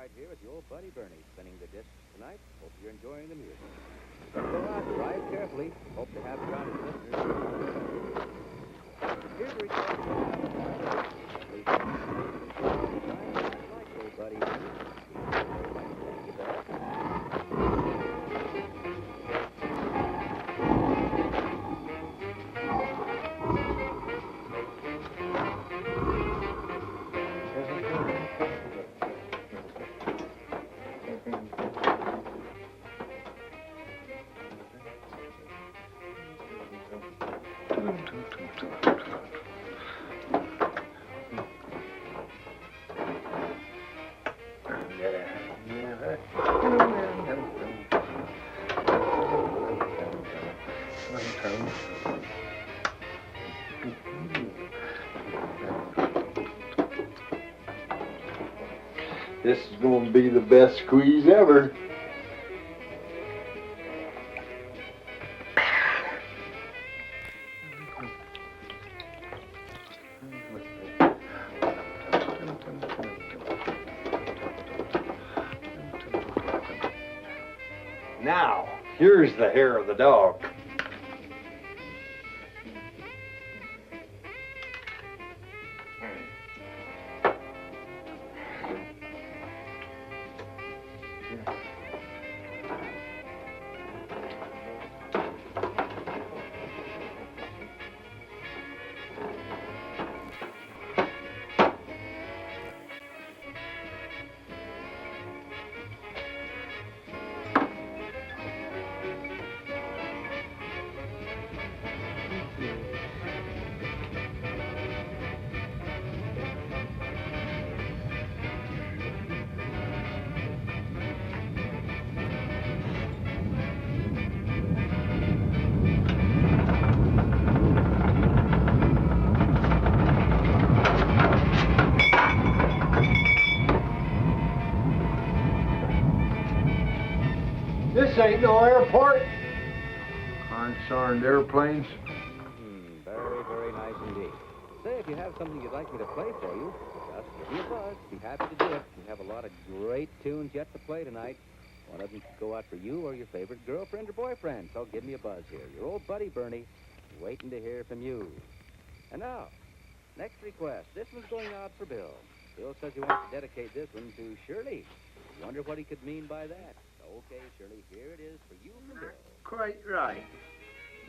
right here with your old buddy Bernie, spinning the discs tonight. Hope you're enjoying the music. Let's go out, drive carefully. Hope to have Johnny's listeners. Here's a request. Like old buddy Bernie. Thank you, Beth. This is going to be the best squeeze ever. Now, here's the hair of the dog. This ain't no airport. Consarned airplanes. Very, very nice indeed. Say, if you have something you'd like me to play for you, just give me a buzz. Be happy to do it. We have a lot of great tunes yet to play tonight. One of them could go out for you or your favorite girlfriend or boyfriend. So give me a buzz here. Your old buddy Bernie, waiting to hear from you. And now, next request. This one's going out for Bill. Bill says he wants to dedicate this one to Shirley. Wonder what he could mean by that. Okay, Shirley, here it is for you from Bill. Quite right.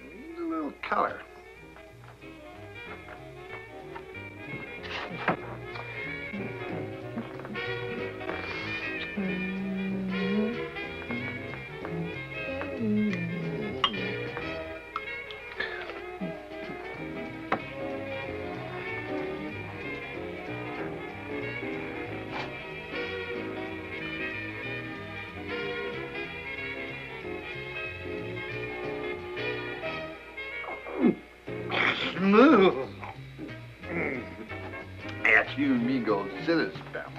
Needs a little color. Smooth. That's you and me go sit a spell.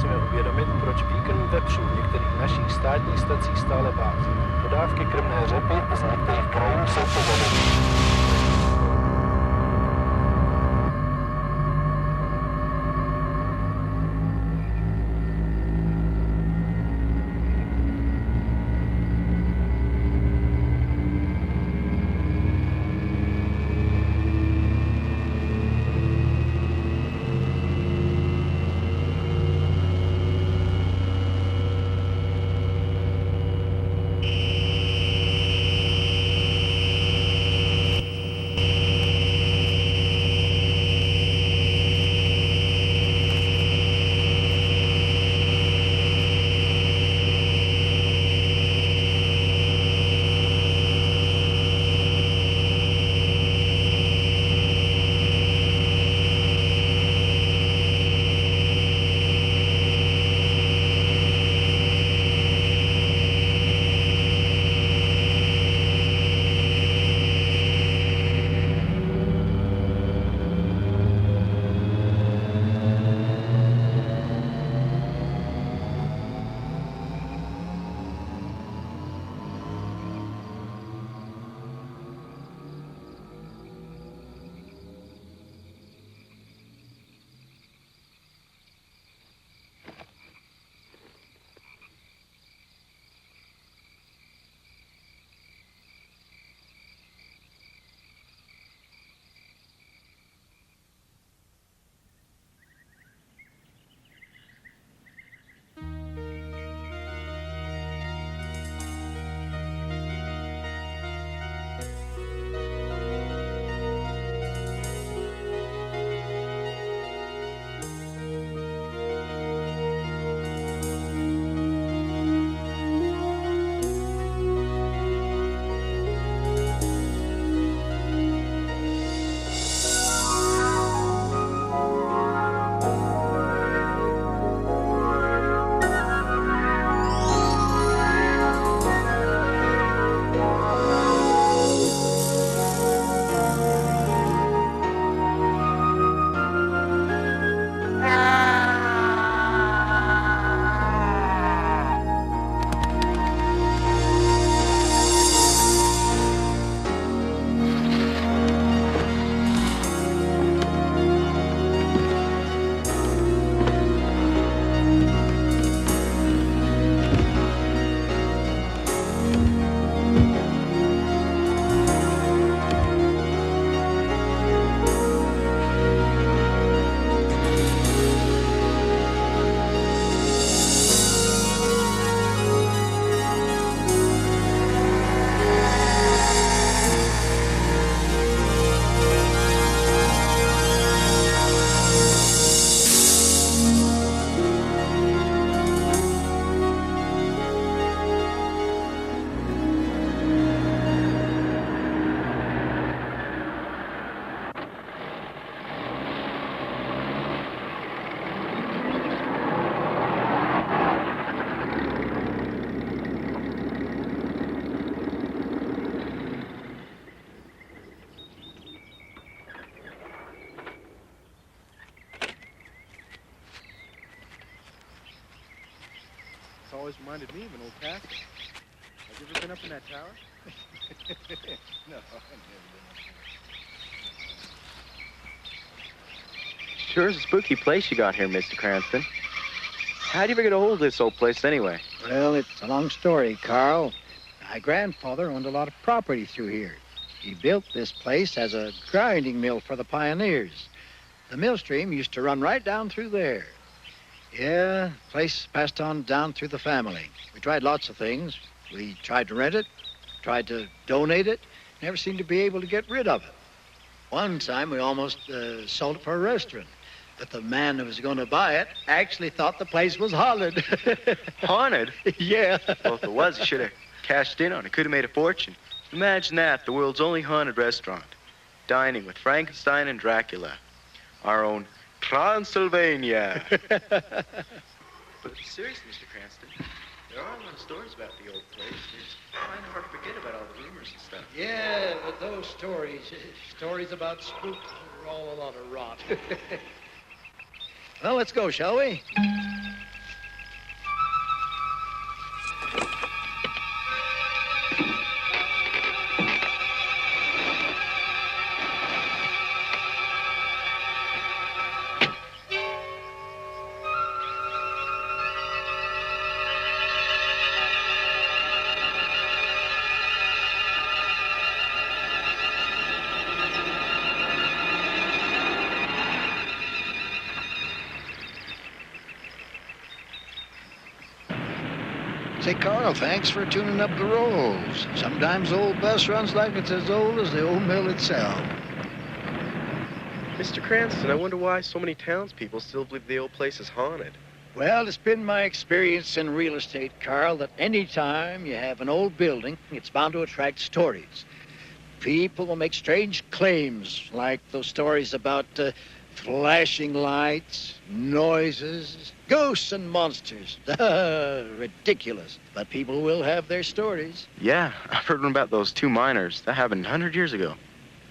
musíme uvědomit, proč výkrm vepřů v některých našich státních stacích stále vází. Dodávky krmné řepy z některých krajů jsou povoleny. It's always reminded me of an old castle. Have you ever been up in that tower? No, I've never been up there. Sure is a spooky place you got here, Mr. Cranston. How'd you ever get a hold of this old place anyway? Well, it's a long story, Carl. My grandfather owned a lot of property through here. He built this place as a grinding mill for the pioneers. The mill stream used to run right down through there. Yeah, place passed on down through the family. We tried lots of things. We tried to rent it, tried to donate it, never seemed to be able to get rid of it. One time we almost sold it for a restaurant, but the man who was going to buy it actually thought the place was haunted. Haunted? Yeah. Well, if it was, he should have cashed in on it. Could have made a fortune. Imagine that, the world's only haunted restaurant. Dining with Frankenstein and Dracula. Our own Transylvania. But seriously, Mr. Cranston, there are a lot of stories about the old place. It's kind of hard to forget about all the rumors and stuff. Yeah, but those stories about spooks are all a lot of rot. Well, let's go, shall we? Say, Carl, thanks for tuning up the rolls. Sometimes the old bus runs like it's as old as the old mill itself. Mr. Cranston, I wonder why so many townspeople still believe the old place is haunted. Well, it's been my experience in real estate, Carl, that any time you have an old building, it's bound to attract stories. People will make strange claims, like those stories about flashing lights, noises, ghosts and monsters. Ridiculous. But people will have their stories. Yeah, I've heard one about those 2 miners. That happened 100 years ago.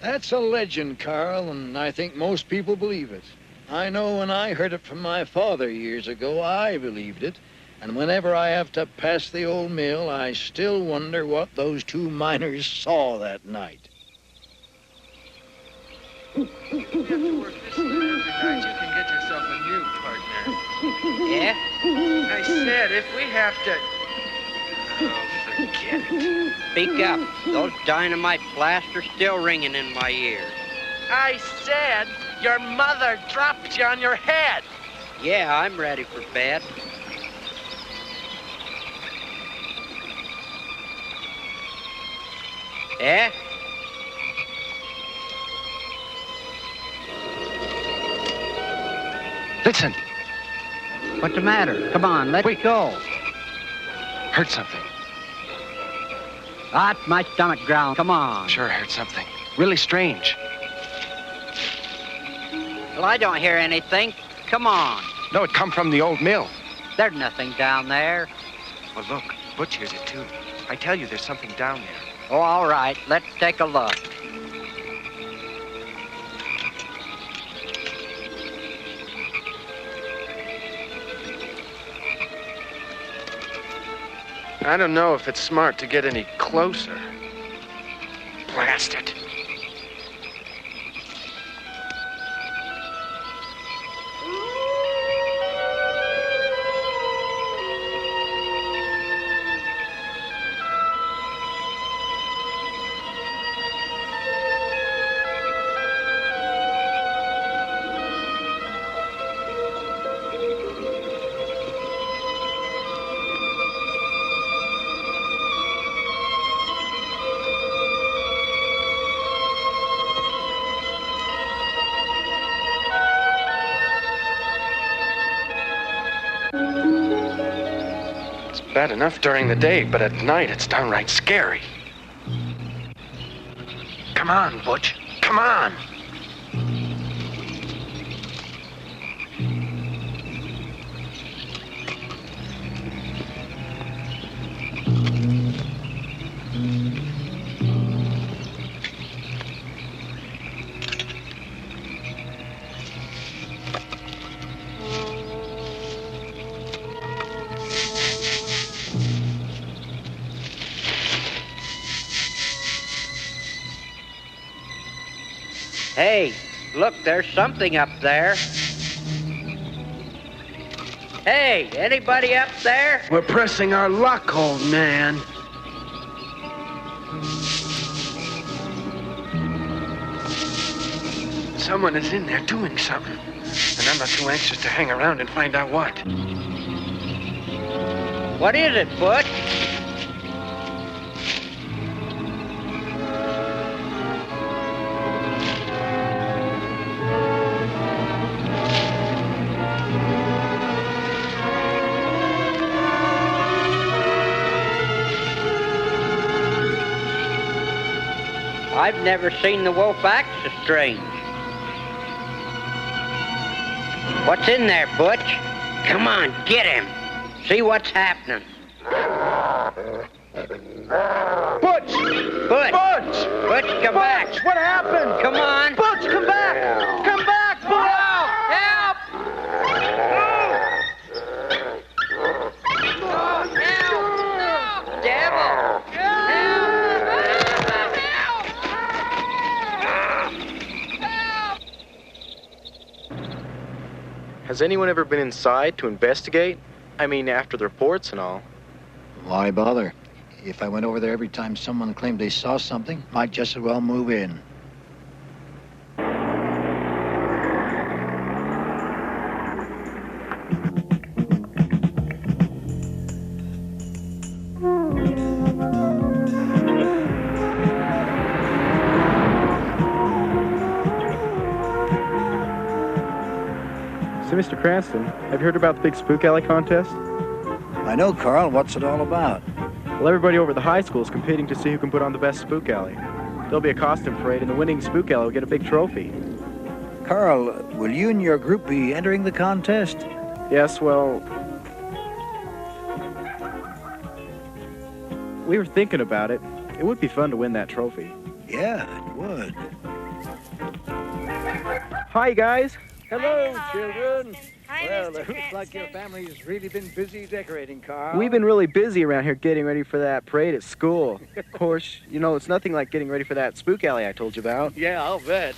That's a legend, Carl, and I think most people believe it. I know when I heard it from my father years ago, I believed it. And whenever I have to pass the old mill, I still wonder what those 2 miners saw that night. You have to work this way every night. You can get yourself a new partner. Yeah? I said, if we have to... Oh, forget it. Speak up. Those dynamite blasts are still ringing in my ears. I said, your mother dropped you on your head. Yeah, I'm ready for bed. Yeah? Listen, What's the matter? Come on, let's go. heard something. That's my stomach ground. Come on. Sure heard something. Really strange. Well, I don't hear anything. Come on. No, it come from the old mill. There's nothing down there. Well, look, Butch hears it too. I tell you, there's something down there. Oh, all right. Let's take a look. I don't know if it's smart to get any closer. Blast it. Bad enough during the day, but at night it's downright scary. Come on, Butch. Come on. Hey, look, there's something up there. Hey, anybody up there? We're pressing our luck, old man. Someone is in there doing something, and I'm not too anxious to hang around and find out what. What is it, Butch? I've never seen the wolf act so strange. What's in there, Butch? Come on, get him. See what's happening. Butch! Butch! Butch! Butch, come back. What happened? Come on. Butch, come back! Come back, Butch! Help! Help! No! Devil! Has anyone ever been inside to investigate? I mean, after the reports and all. Why bother? If I went over there every time someone claimed they saw something, might just as well move in. Mr. Cranston, have you heard about the big spook alley contest? I know, Carl. What's it all about? Well, everybody over at the high school is competing to see who can put on the best spook alley. There'll be a costume parade, and the winning spook alley will get a big trophy. Carl, will you and your group be entering the contest? Yes, well... we were thinking about it. It would be fun to win that trophy. Yeah, it would. Hi, guys. Hello, Hi, children. Hi, Well, Mr. it looks like your Cranston. family's really been busy decorating, Carl. We've been really busy around here getting ready for that parade at school. Of course, you know, it's nothing like getting ready for that spook alley I told you about. Yeah, I'll bet.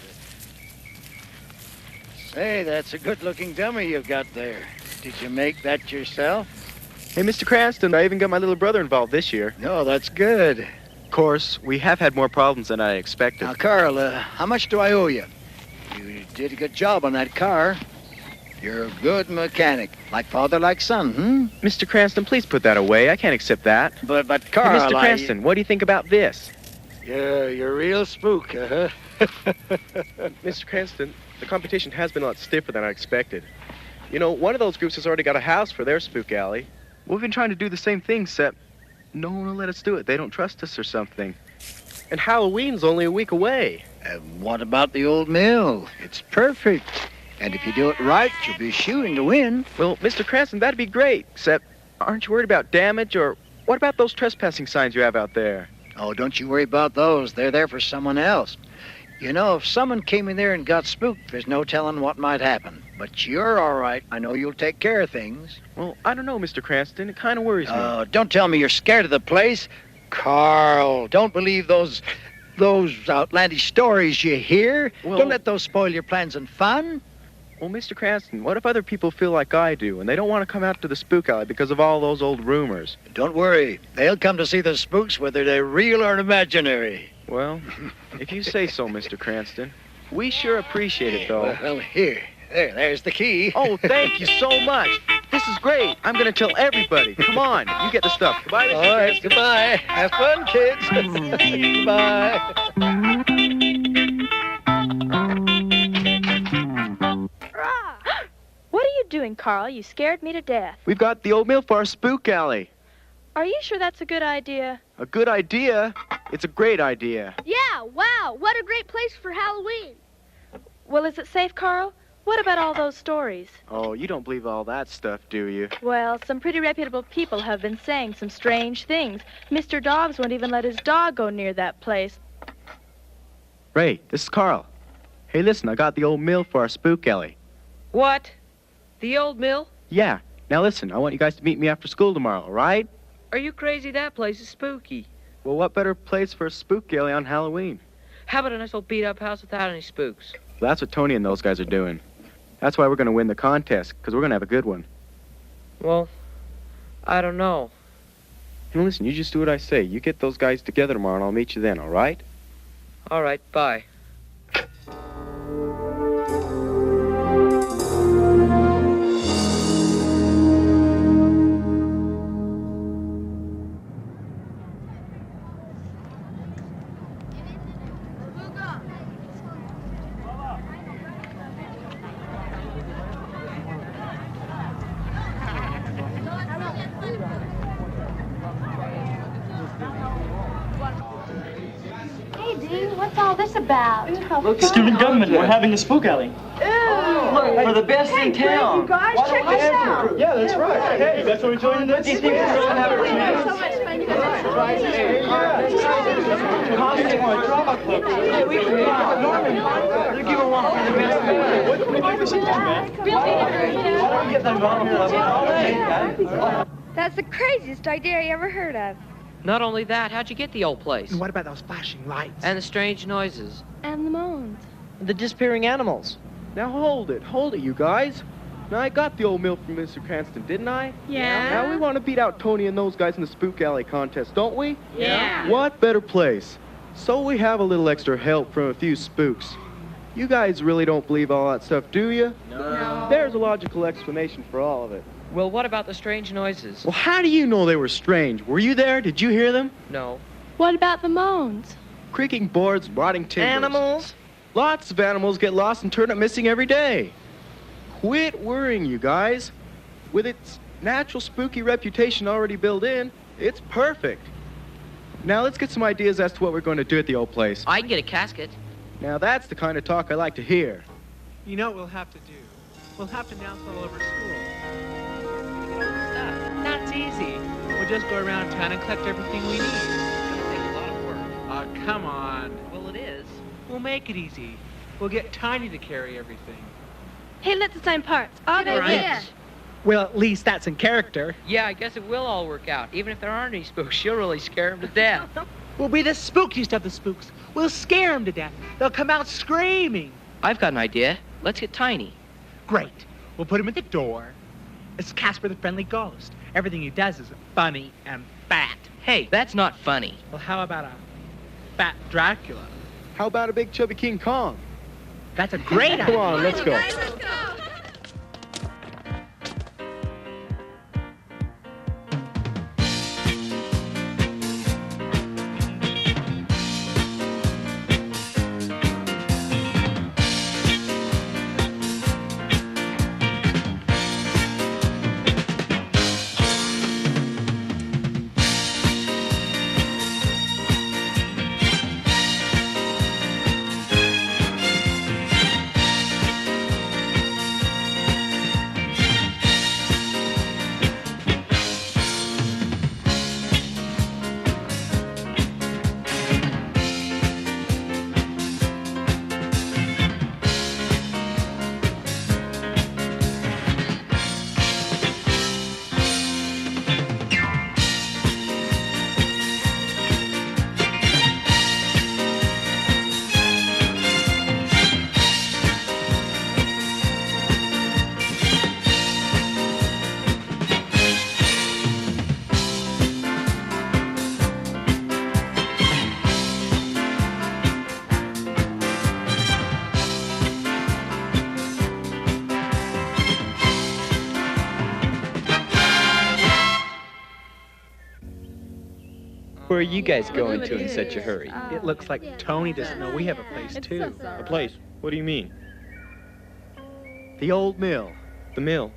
Say, that's a good-looking dummy you've got there. Did you make that yourself? Hey, Mr. Cranston, I even got my little brother involved this year. No, that's good. Of course, we have had more problems than I expected. Now, Carl, how much do I owe you? You did a good job on that car. You're a good mechanic. Like father, like son, hmm? Mr. Cranston, please put that away. I can't accept that. But Hey, Carl, Mr. Cranston, what do you think about this? Yeah, you're a real spook, huh? Mr. Cranston, the competition has been a lot stiffer than I expected. You know, one of those groups has already got a house for their spook alley. We've been trying to do the same thing, except no one will let us do it. They don't trust us or something. And Halloween's only a week away. What about the old mill? It's perfect. And if you do it right, you'll be shooting to win. Well, Mr. Cranston, that'd be great, except aren't you worried about damage, or what about those trespassing signs you have out there? Oh, don't you worry about those. They're there for someone else. You know, if someone came in there and got spooked, there's no telling what might happen. But you're all right. I know you'll take care of things. Well, I don't know, Mr. Cranston. It kind of worries me. Oh, don't tell me you're scared of the place. Carl, don't believe those outlandish stories you hear. Well- Don't let those spoil your plans and fun. Well, Mr. Cranston, what if other people feel like I do, and they don't want to come out to the spook alley because of all those old rumors? Don't worry. They'll come to see the spooks whether they're real or imaginary. Well, if you say so, Mr. Cranston. We sure appreciate it, though. Well, here. There's the key. Oh, thank you so much. This is great. I'm going to tell everybody. Come on, you get the stuff. Goodbye, Mr. All right, Cranston. goodbye. Have fun, kids. Goodbye. What are you doing, Carl? You scared me to death. We've got the old mill for our spook alley. Are you sure that's a good idea? A good idea? It's a great idea. Yeah, wow, what a great place for Halloween. Well, is it safe, Carl? What about all those stories? Oh, you don't believe all that stuff, do you? Well, some pretty reputable people have been saying some strange things. Mr. Dobbs won't even let his dog go near that place. Ray, this is Carl. Hey, listen, I got the old mill for our spook alley. What? The old mill? Yeah. Now listen, I want you guys to meet me after school tomorrow, all right? Are you crazy? That place is spooky. Well, what better place for a spook alley on Halloween? How about a nice old beat-up house without any spooks? Well, that's what Tony and those guys are doing. That's why we're going to win the contest, because we're going to have a good one. Well, I don't know. Now listen, you just do what I say. You get those guys together tomorrow, and I'll meet you then, all right? All right, bye. Hey, dude, what's all this about? Look, student government, we're having a spook alley. Look, for the best in town. You guys, check this out. Yeah, that's right. Hey, that's what we're doing this. These people are going to have a So much fun. You guys have costume or drama club. Hey, we can go. Norman, you give a walk for the best. What can we do this evening, man? Why don't we get the drama club all day? That's the craziest idea I ever heard of. Not only that, how'd you get the old place? And what about those flashing lights? And the strange noises? And the moans. The disappearing animals? Now hold it, you guys. Now I got the old mill from Mr. Cranston, didn't I? Yeah. Now we want to beat out Tony and those guys in the spook alley contest, don't we? Yeah. What better place? So we have a little extra help from a few spooks. You guys really don't believe all that stuff, do you? No. There's a logical explanation for all of it. Well, what about the strange noises? Well, how do you know they were strange? Were you there? Did you hear them? No. What about the moans? Creaking boards, rotting timbers. Animals? Lots of animals get lost and turn up missing every day. Quit worrying, you guys. With its natural spooky reputation already built in, it's perfect. Now let's get some ideas as to what we're going to do at the old place. I can get a casket. Now that's the kind of talk I like to hear. You know what we'll have to do? We'll have to announce all over school. That's easy. We'll just go around town and collect everything we need. It's gonna take a lot of work. Oh, come on. Well, it is. We'll make it easy. We'll get Tiny to carry everything. Hey, let's assign parts. Good idea. Well, at least that's in character. Yeah, I guess it will all work out. Even if there aren't any spooks, she'll really scare them to death. We'll be the spookiest of the spooks. We'll scare them to death. They'll come out screaming. I've got an idea. Let's get Tiny. Great. We'll put him at the door. It's Casper the Friendly Ghost. Everything he does is funny and fat. Hey, that's not funny. Well, how about a fat Dracula? How about a big chubby King Kong? That's a great idea. Come on, let's go. Where are you guys going to in such a hurry? It looks like Tony doesn't know we have a place, too. A place? What do you mean? The old mill. The mill?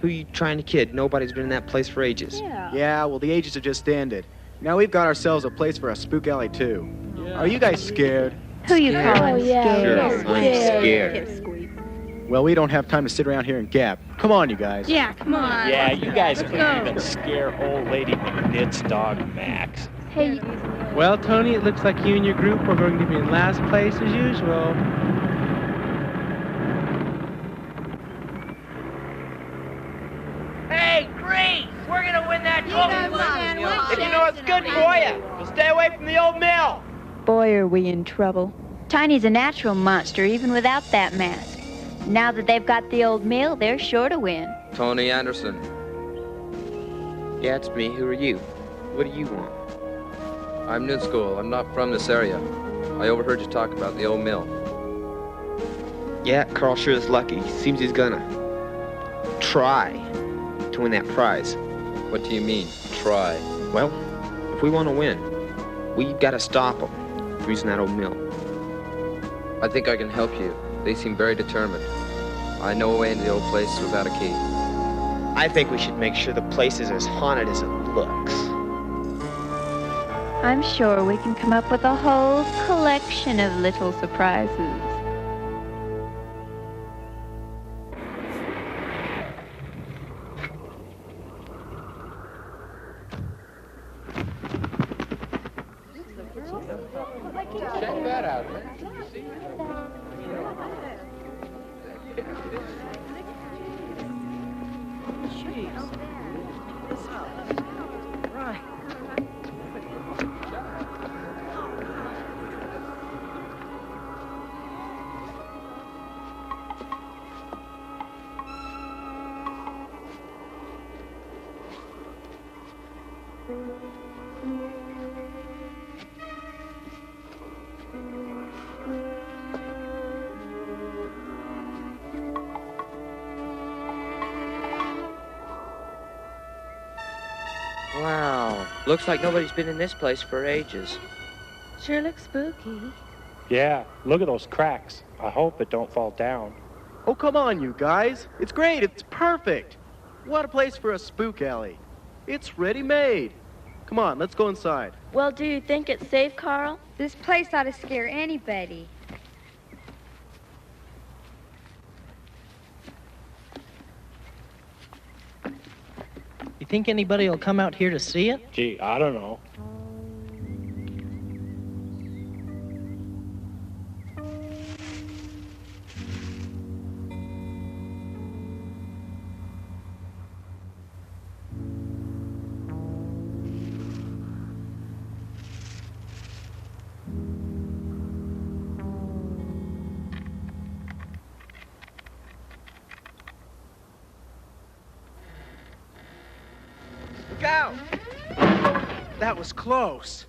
Who you trying to kid? Nobody's been in that place for ages. Yeah, well, the ages have just ended. Now we've got ourselves a place for a spook alley, too. Are you guys scared? Who you calling scared? Sure, I'm scared. Well, we don't have time to sit around here and gab. Come on, you guys. Yeah, come on. Yeah, you guys Let's couldn't go. even scare old lady McNitt's dog, Max. Hey. Well, Tony, it looks like you and your group are going to be in last place as usual. Hey, Grease! We're gonna win that trophy! If you know what's good for you, well, stay away from the old mill! Boy, are we in trouble. Tiny's a natural monster, even without that mask. Now that they've got the old mill, they're sure to win. Tony Anderson. Yeah, it's me. Who are you? What do you want? I'm new school. I'm not from this area. I overheard you talk about the old mill. Yeah, Carl sure is lucky. Seems he's gonna try to win that prize. What do you mean, try? Well, if we want to win, we gotta stop him from using that old mill. I think I can help you. They seem very determined. I know a way into the old place without a key. I think we should make sure the place is as haunted as it looks. I'm sure we can come up with a whole collection of little surprises. Check that out, man. Right. Wow. Looks like nobody's been in this place for ages. Sure looks spooky. Yeah, look at those cracks. I hope it don't fall down. Oh, come on, you guys. It's great. It's perfect. What a place for a spook alley. It's ready-made. Come on, let's go inside. Well, do you think it's safe, Carl? This place ought to scare anybody. You think anybody will come out here to see it? Gee, I don't know. Look out! That was close.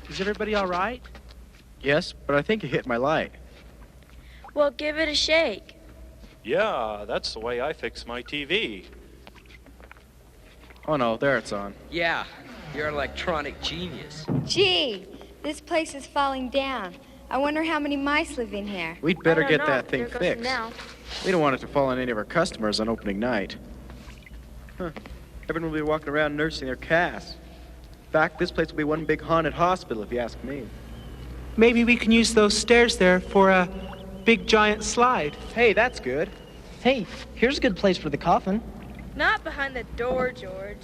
Is everybody all right? Yes, but I think you hit my light. Well, give it a shake. Yeah, that's the way I fix my TV. Oh no, there it's on. Yeah, you're an electronic genius. Gee, this place is falling down. I wonder how many mice live in here. We'd better I don't get know. that thing There goes fixed. Nell. We don't want it to fall on any of our customers on opening night. Huh. Everyone will be walking around nursing their casts. In fact, this place will be one big haunted hospital, if you ask me. Maybe we can use those stairs there for a big giant slide. Hey, that's good. Hey, here's a good place for the coffin. Not behind the door, George.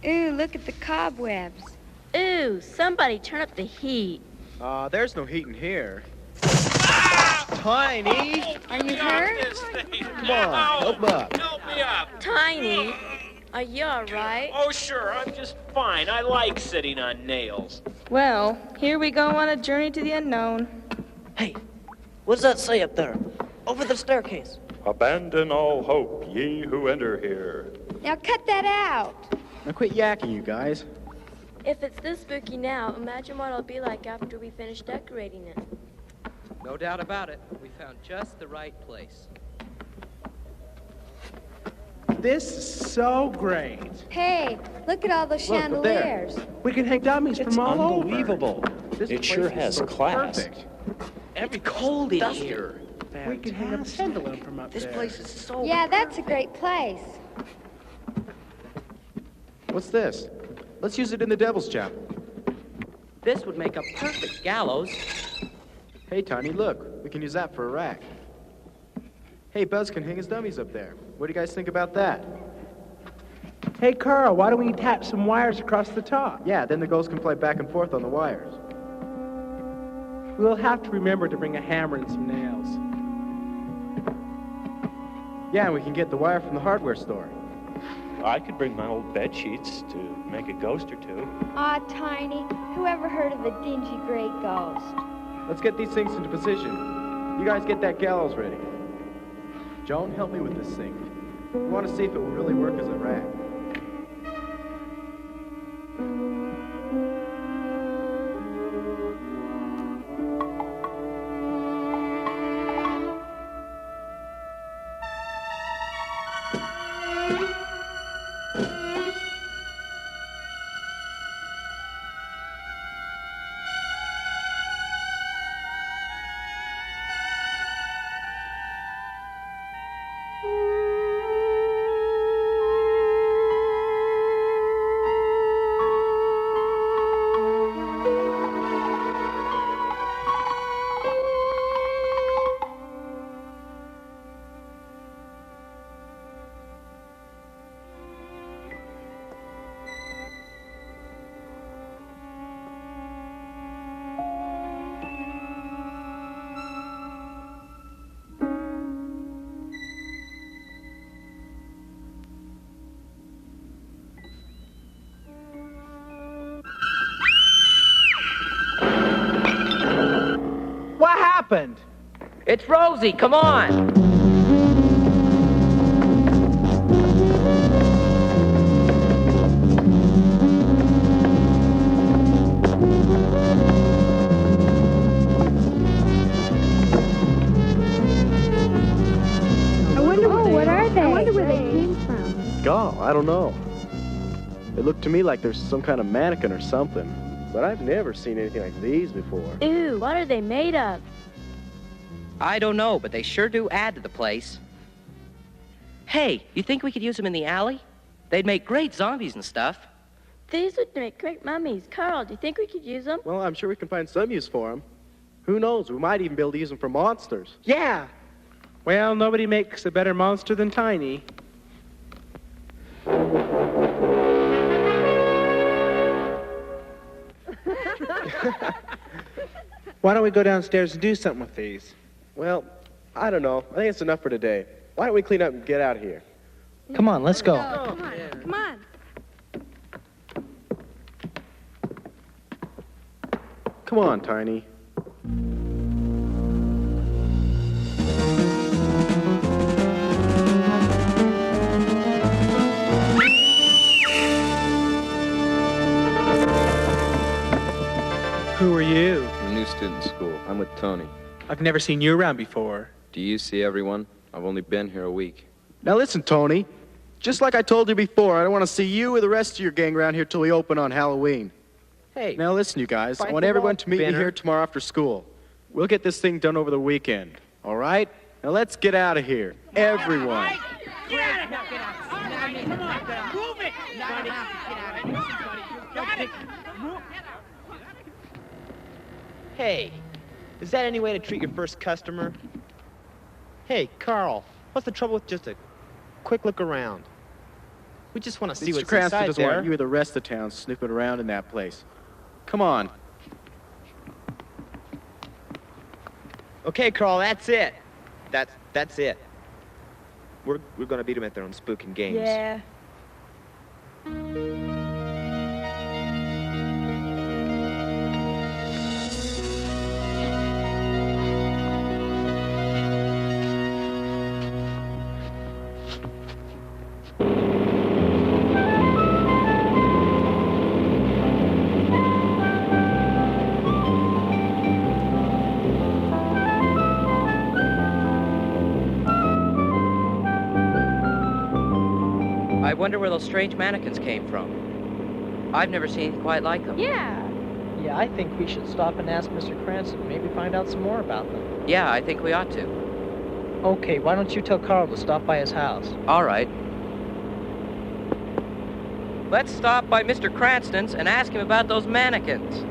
Ooh, look at the cobwebs. Ooh, somebody turn up the heat. There's no heat in here. Tiny! Are you hurt? Come on, help up. Help me up. Tiny, are you all right? Oh, sure, I'm just fine. I like sitting on nails. Well, here we go on a journey to the unknown. Hey, what does that say up there? Over the staircase. Abandon all hope, ye who enter here. Now cut that out. Now quit yakking, you guys. If it's this spooky now, imagine what it'll be like after we finish decorating it. No doubt about it. We found just the right place. This is so great. Hey, look at all those Look, up there. chandeliers. We can hang dummies It's from all unbelievable. This It place sure is has so class. Perfect. It's cold in here. over. We can hang a pendulum from up This there. place is so Yeah, that's a great place. What's this? Let's use it in the Devil's Chapel. This would make a perfect gallows. Hey, Tiny, look. We can use that for a rack. Hey, Buzz can hang his dummies up there. What do you guys think about that? Hey, Carl, why don't we attach some wires across the top? Yeah, then the ghosts can play back and forth on the wires. We'll have to remember to bring a hammer and some nails. Yeah, and we can get the wire from the hardware store. I could bring my old bed sheets to make a ghost or two. Aw, Tiny, whoever heard of a dingy gray ghost? Let's get these things into position. You guys get that gallows ready. Joan, help me with this thing. We want to see if it will really work as a rack. What happened? It's Rosie, come on! I wonder what are they? I wonder where they came from. God, I don't know. It looked to me like there's some kind of mannequin or something. But I've never seen anything like these before. Ooh, what are they made of? I don't know, but they sure do add to the place. Hey, you think we could use them in the alley? They'd make great zombies and stuff. These would make great mummies. Carl, do you think we could use them? Well, I'm sure we can find some use for them. Who knows? We might even be able to use them for monsters. Yeah. Well, nobody makes a better monster than Tiny. Why don't we go downstairs and do something with these? Well, I don't know. I think it's enough for today. Why don't we clean up and get out of here? Come on, let's go. Come on, come on. Come on, Tiny. Who are you? I'm a new student in school. I'm with Tony. I've never seen you around before. Do you see everyone? I've only been here a week. Now listen, Tony. Just like I told you before, I don't want to see you or the rest of your gang around here till we open on Halloween. Hey. Now listen, you guys. I Fight want the everyone wall, to meet me Benner. here tomorrow after school. We'll get this thing done over the weekend. All right? Now let's get out of here. Everyone. Hey, is that any way to treat your first customer? Hey, Carl, what's the trouble with just a quick look around? We just want to see Mr. what's Cranston inside doesn't there. want you or the rest of the town snooping around in that place. Come on. Okay, Carl, that's it. That's it. We're gonna beat them at their own spooking games. Yeah. I wonder where those strange mannequins came from. I've never seen anything quite like them. Yeah. Yeah, I think we should stop and ask Mr. Cranston. Maybe find out some more about them. Yeah, I think we ought to. Okay, why don't you tell Carl to stop by his house? All right. Let's stop by Mr. Cranston's and ask him about those mannequins.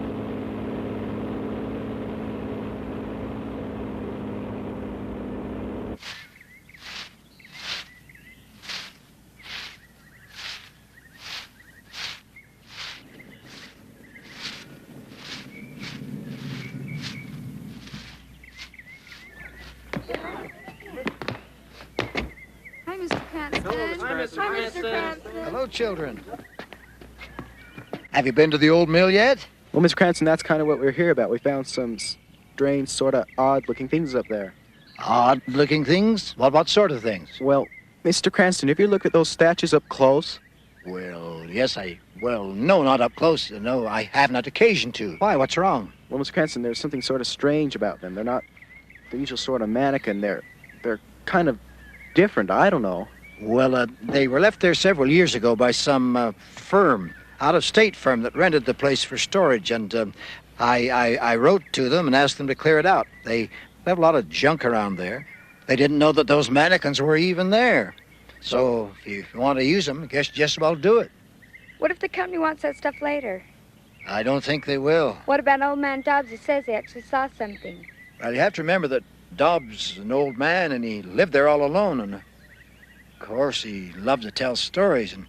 Hi, Mr. Cranston. Hi, Mr. Cranston. Hello, children. Have you been to the old mill yet? Well, Mr. Cranston, that's kind of what we're here about. We found some strange, sort of odd-looking things up there. Odd-looking things? What sort of things? Well, Mr. Cranston, if you look at those statues up close... Well, yes, no, not up close. No, I haven't had occasion to. Why, what's wrong? Well, Mr. Cranston, there's something sort of strange about them. They're not the usual sort of mannequin. They're kind of different. I don't know. Well, they were left there several years ago by some firm, out-of-state firm that rented the place for storage, and I wrote to them and asked them to clear it out. They have a lot of junk around there. They didn't know that those mannequins were even there. So if you want to use them, I guess just about do it. What if the company wants that stuff later? I don't think they will. What about old man Dobbs? He says he actually saw something. Well, you have to remember that Dobbs is an old man, and he lived there all alone, and of course he loved to tell stories, and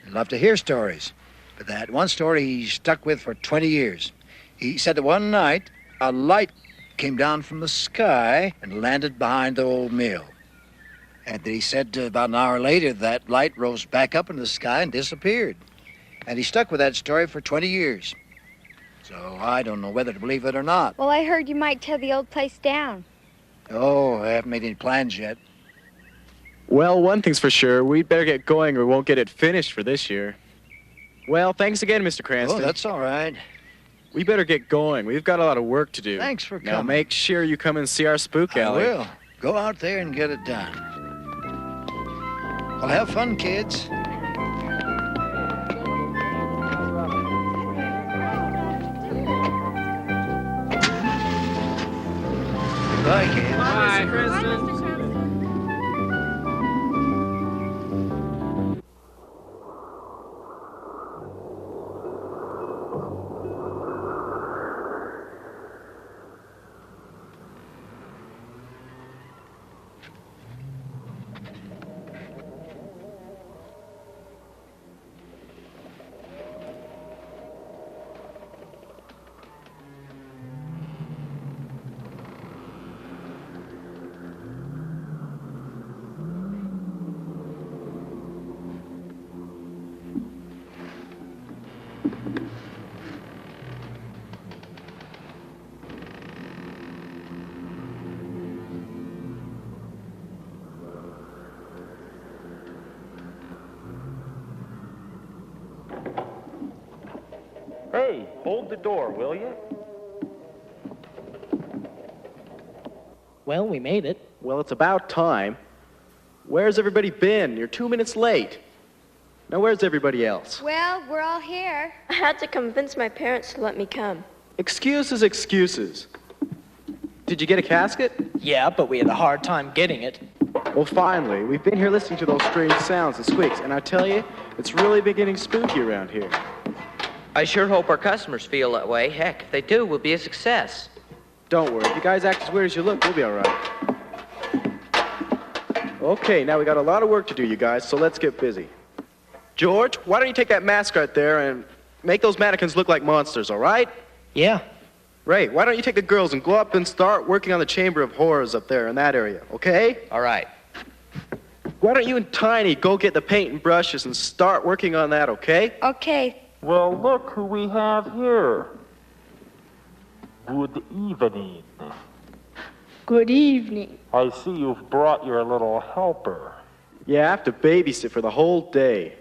he loved to hear stories. But that one story he stuck with for 20 years. He said that one night a light came down from the sky and landed behind the old mill. And he said about an hour later that light rose back up into the sky and disappeared. And he stuck with that story for 20 years. So I don't know whether to believe it or not. Well, I heard you might tear the old place down. Oh, I haven't made any plans yet. Well, one thing's for sure. We'd better get going or we won't get it finished for this year. Well, thanks again, Mr. Cranston. Oh, that's all right. We better get going. We've got a lot of work to do. Thanks for Now coming. make sure you come and see our spook alley. I will. Go out there and get it done. Well, have fun, kids. Bye, kid. Bye. Mr. Cranston. Hey, hold the door, will you? Well, we made it. Well, it's about time. Where's everybody been? You're 2 minutes late. Now, where's everybody else? Well, we're all here. I had to convince my parents to let me come. Excuses, excuses. Did you get a casket? Yeah, but we had a hard time getting it. Well, finally. We've been here listening to those strange sounds and squeaks, and I tell you, it's really been getting spooky around here. I sure hope our customers feel that way. Heck, if they do, we'll be a success. Don't worry. If you guys act as weird as you look, we'll be all right. Okay, now we got a lot of work to do, you guys, so let's get busy. George, why don't you take that mask right there and make those mannequins look like monsters, all right? Yeah. Ray, why don't you take the girls and go up and start working on the Chamber of Horrors up there in that area, okay? All right. Why don't you and Tiny go get the paint and brushes and start working on that, okay? Okay. Well, look who we have here. Good evening. Good evening. I see you've brought your little helper. Yeah, I have to babysit for the whole day.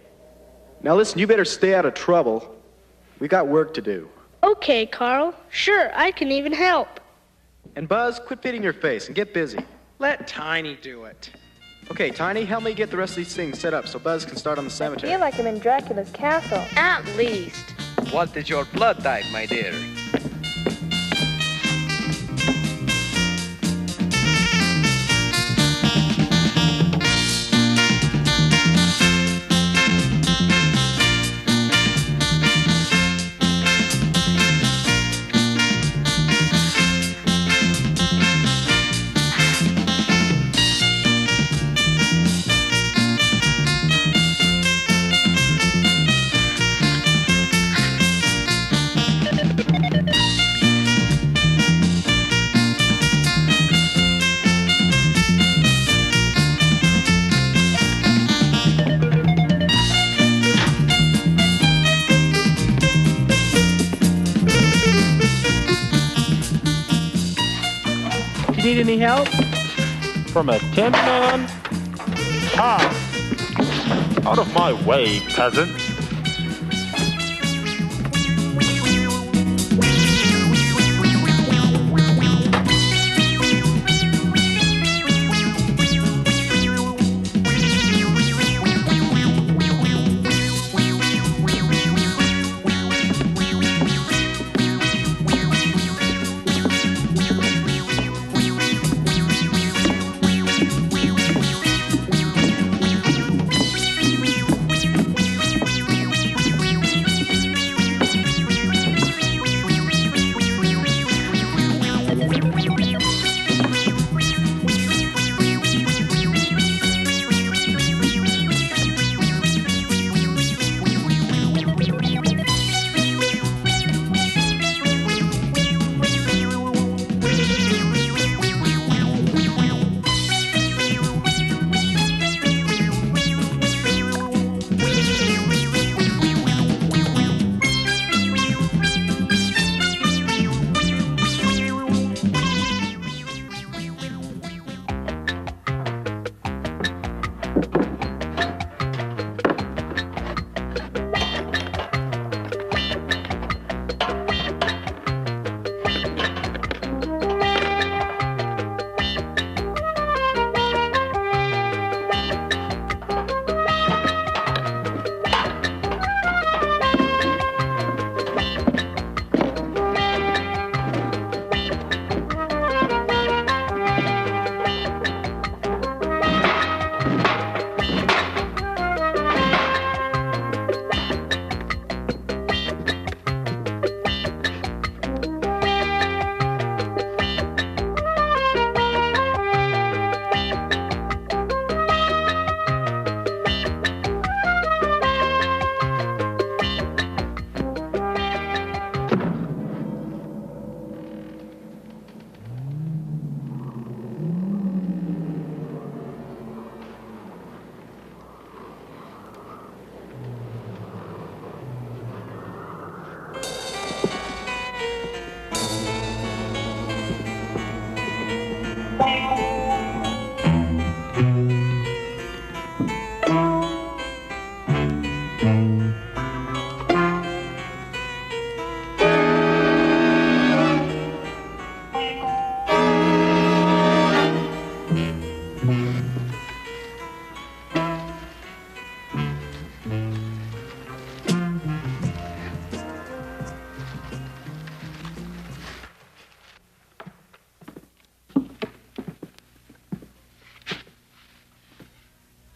Now listen, you better stay out of trouble. We got work to do. Okay, Carl. Sure, I can even help. And Buzz, quit beating your face and get busy. Let Tiny do it. Okay, Tiny, help me get the rest of these things set up so Buzz can start on the I cemetery. feel like I'm in Dracula's castle. At least. What is your blood type, my dear? Need any help? From a tin man? Ah! Out of my way, peasant.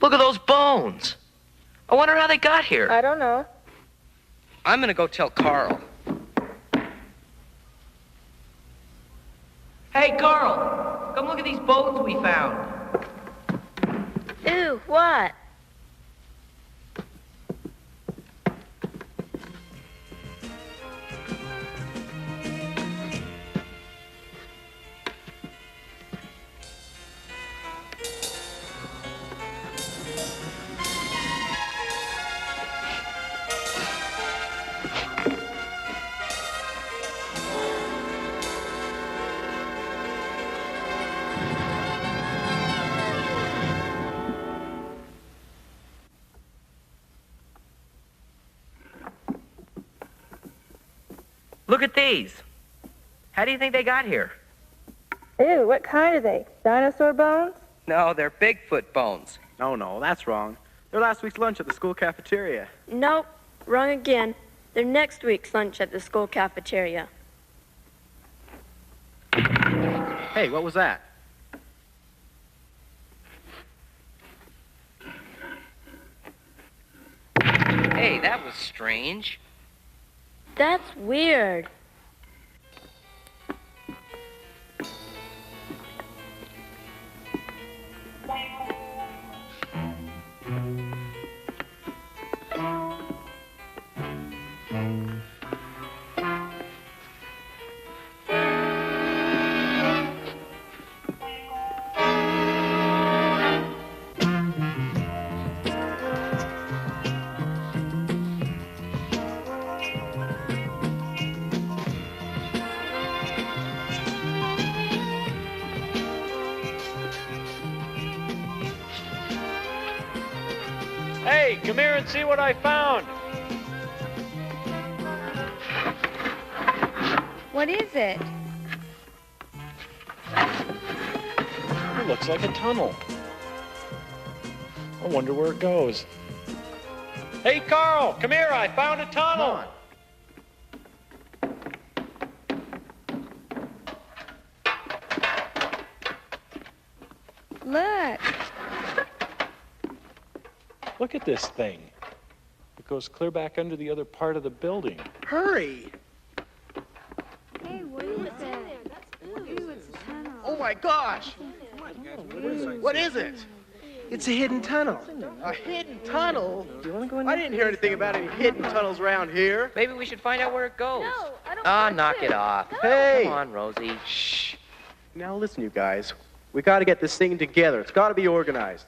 Look at those bones. I wonder how they got here. I don't know. I'm gonna go tell Carl. Hey, Carl, come look at these bones we found. Ew, what? Look at these. How do you think they got here? Ew, what kind are they? Dinosaur bones? No, they're Bigfoot bones. No, that's wrong. They're last week's lunch at the school cafeteria. Nope, wrong again. They're next week's lunch at the school cafeteria. Hey, what was that? Hey, that was strange. That's weird. Hey, come here and see what I found. What is it? It looks like a tunnel. I wonder where it goes. Hey, Carl, come here. I found a tunnel. Look. Look at this thing. It goes clear back under the other part of the building. Hurry! Hey, what is that? Ew, it's a tunnel. Oh my gosh! What is it? It's a hidden tunnel. A hidden tunnel? Do you want to go in I there? didn't hear anything about any hidden tunnels around here. Maybe we should find out where it goes. No, I don't Ah, want knock to. it off. Hey! Come on, Rosie. Shh. Now listen, you guys. We got to get this thing together. It's got to be organized.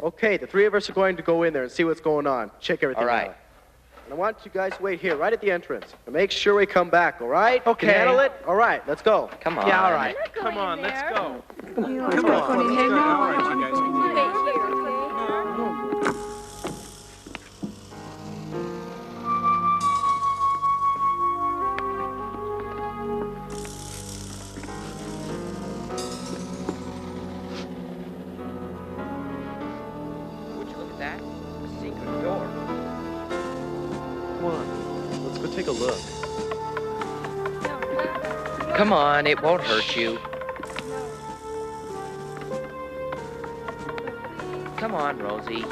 Okay, the three of us are going to go in there and see what's going on. Check everything All right. out. And I want you guys to wait here, right at the entrance. And make sure we come back, all right? Okay. Can you handle it? All right, let's go. Come on. Yeah, all right. Come on, let's go. Come on. Would you look at that? A secret door. Come on, let's go take a look. Come on, it won't hurt you. Come on, Rosie.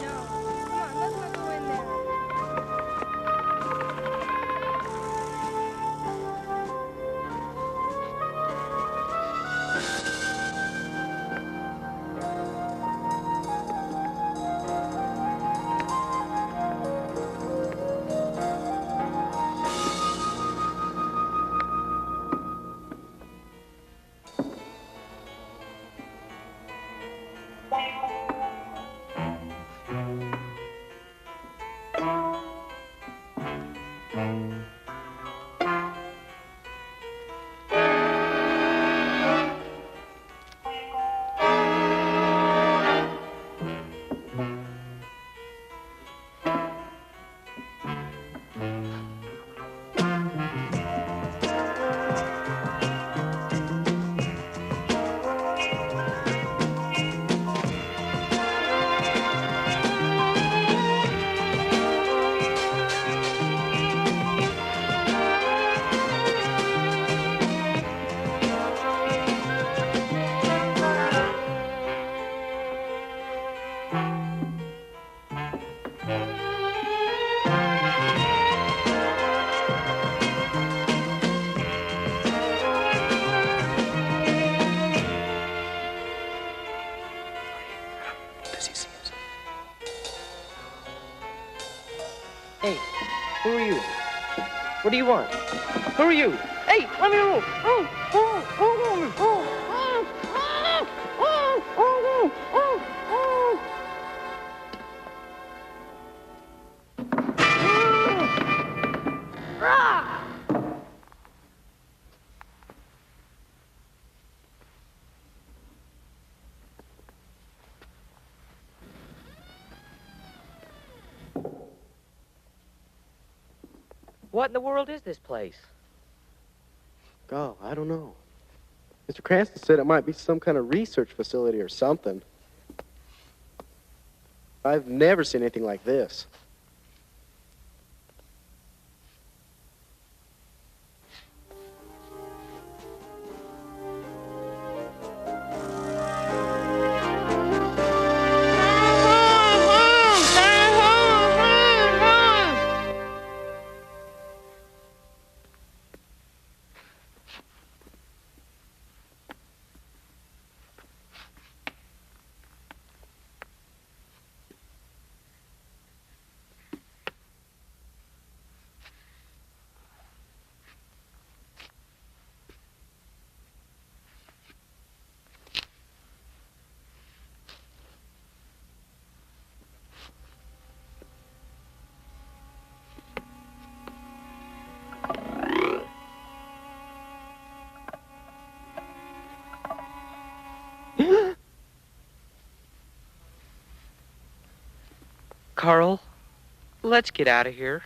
do you want? Who are you? Hey, let me alone. What in the world is this place? God, I don't know. Mr. Cranston said it might be some kind of research facility or something. I've never seen anything like this. Carl, let's get out of here.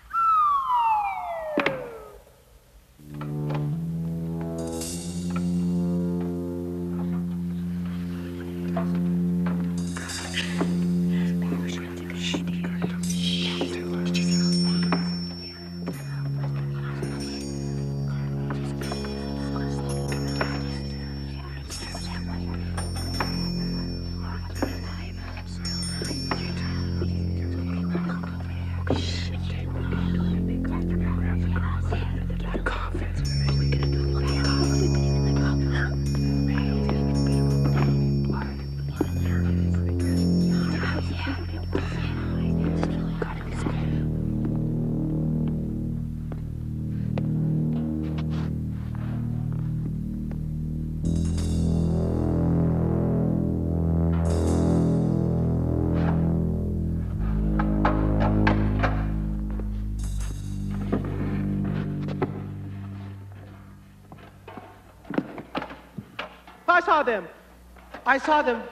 I saw them.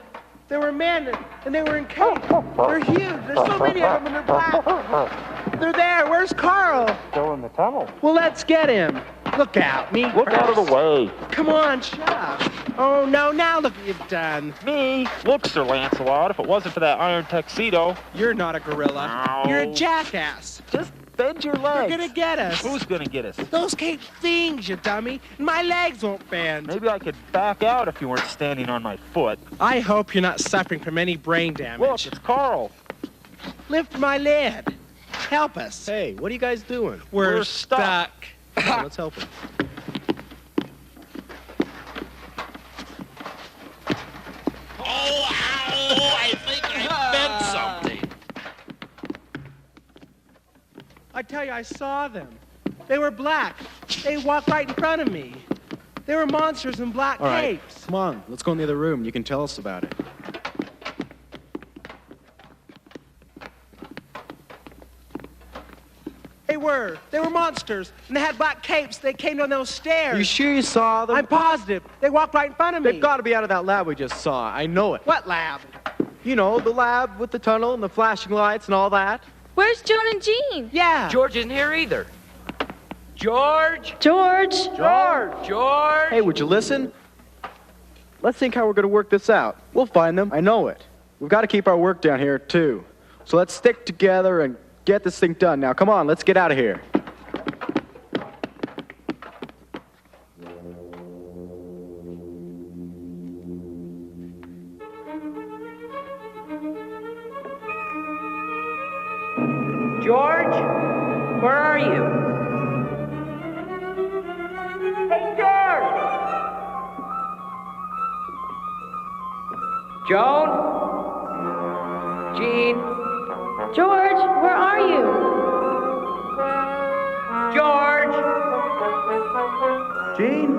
They were men, and they were in capes. They're huge. There's so many of them, and they're black. They're there. Where's Carl? Still in the tunnel. Well, let's get him. Look out. Me Look first. out of the way. Come on, shut up. Oh, no, now look what you've done. Me? Look, Sir Lancelot, if it wasn't for that iron tuxedo. You're not a gorilla. No. You're a jackass. Just bend your legs. They're gonna get us. Who's gonna get us? Those cape things, you dummy. My legs won't bend. Maybe I could back out if you weren't standing on my foot. I hope you're not suffering from any brain damage. Look, it's Carl. Lift my lid. Help us. Hey, what are you guys doing? We're stuck. Oh, let's help him. Oh, ow! I think I bent something. I tell you, I saw them. They were black. They walked right in front of me. They were monsters in black All right, capes. come on. Let's go in the other room. You can tell us about it. They were monsters, and they had black capes. They came down those stairs. You sure you saw them? I'm positive. They walked right in front of me. They've got to be out of that lab we just saw. I know it. What lab? You know, the lab with the tunnel and the flashing lights and all that. Where's Joan and Jean? Yeah. George isn't here either. George! George! George! Hey, would you listen? Let's think how we're going to work this out. We'll find them. I know it. We've got to keep our work down here, too. So let's stick together and get this thing done. Now, come on, let's get out of here. George? Where are you? Hey, George! Joan? Jean? George, where are you? George! Gene?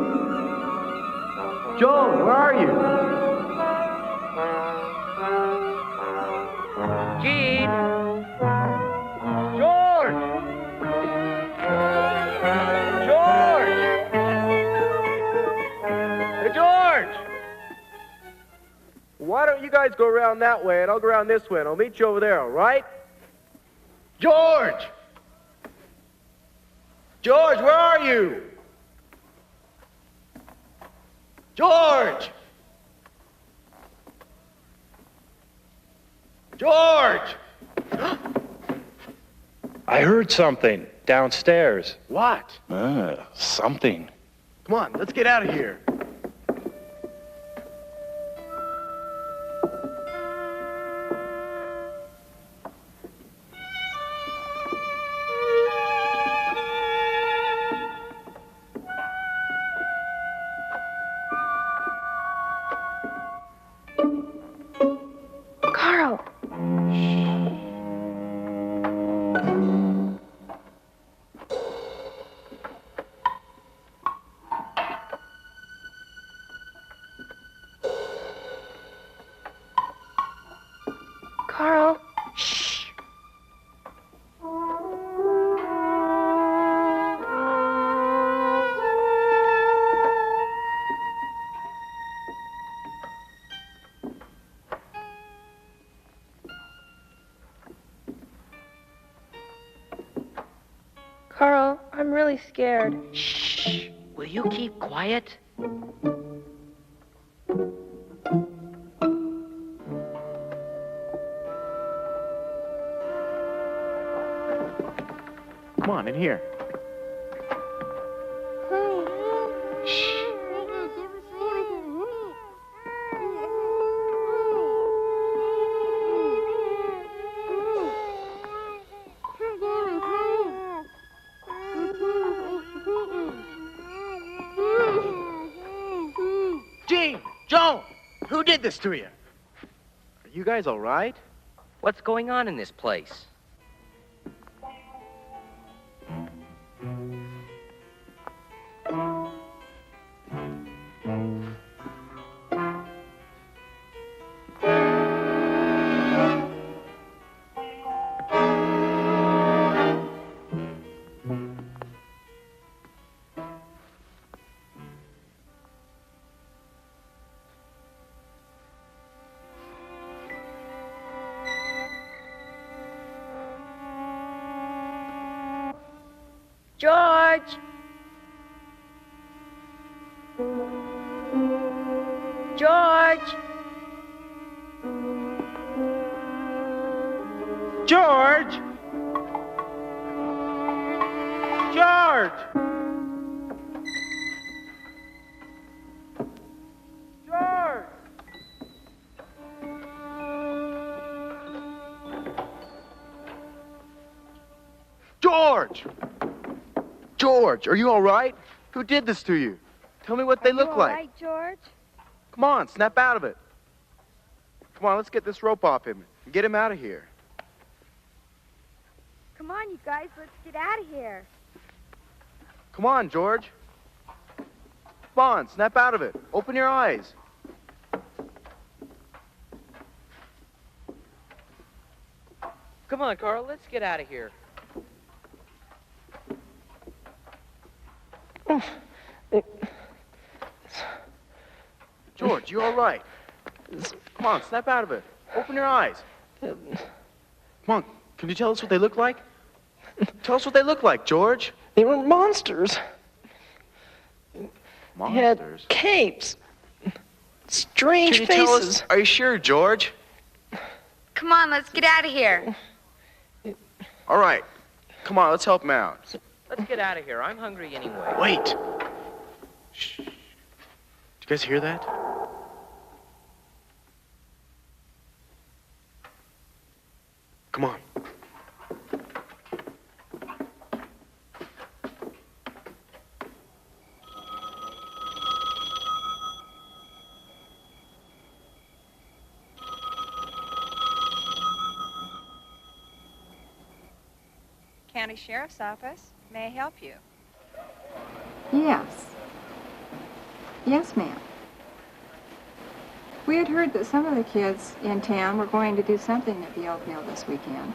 Joan, where are you? Gene! George! George! Hey, George! Why don't you guys go around that way and I'll go around this way and I'll meet you over there, all right? George! George, where are you? George! George! I heard something downstairs. What? Something. Come on, let's get out of here. Carl! Carl! Shh! Carl, I'm really scared. Shh! Will you keep quiet? Come on, in here. Gene! Joan! Who did this to you? Are you guys all right? What's going on in this place? George! George! George! George! George! George! George, are you all right? Who did this to you? Tell me what they look like. All right, George? Come on, snap out of it. Come on, let's get this rope off him and get him out of here. Come on, you guys, let's get out of here. Come on, George. Come on, snap out of it. Open your eyes. Come on, Carl, let's get out of here. George, you all right? Come on, snap out of it. Open your eyes. Come on, can you tell us what they look like? Tell us what they look like, George. They were monsters. They had Monsters? capes. Strange Can you tell faces. us? Are you sure, George? Come on, let's get out of here. All right. Come on, let's help him out. Let's get out of here. I'm hungry anyway. Wait. Shh. Did you guys hear that? Come on. County Sheriff's Office. May I help you? Yes. Yes, ma'am. We had heard that some of the kids in town were going to do something at the old mill this weekend.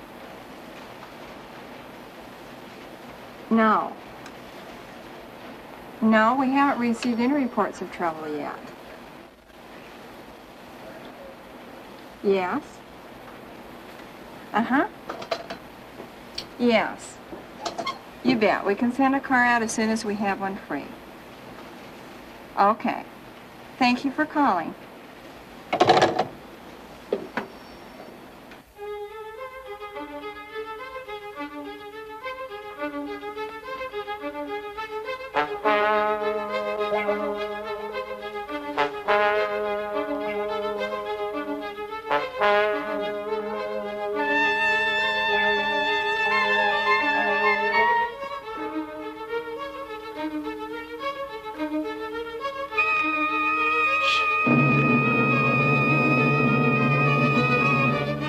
No. No, we haven't received any reports of trouble yet. Yes. Uh-huh. Yes. You bet. We can send a car out as soon as we have one free. Okay. Thank you for calling.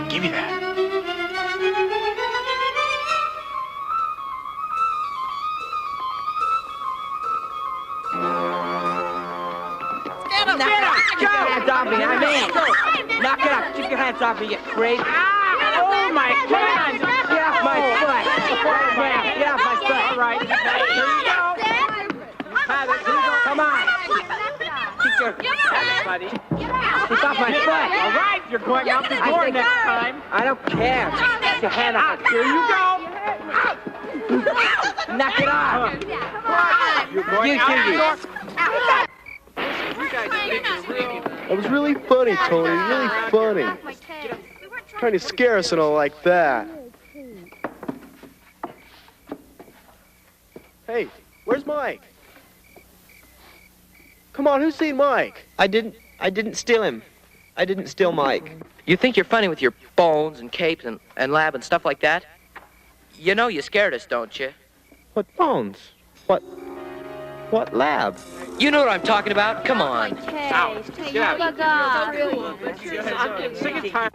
Give me that. Keep your hands off me, I mean. Knock it off. Keep your hands off me, you creep. Oh, my God! Get off my foot. Get off my foot. All right. Here you go. Have it. Come on. Keep your hands, buddy. Keep off my foot. All right, you're going out the door next time. I don't care. Get your hand off. Here you go. Knock it off. You're going out the door. That was really funny, Tony. Really funny. Trying to scare us and all like that. Hey, where's Mike? Come on, who's seen Mike? I didn't steal him. I didn't steal Mike. You think you're funny with your bones and capes and lab and stuff like that? You know you scared us, don't you? What bones? What lab? You know what I'm talking about. Come on. Get out. I'm getting sick and tired.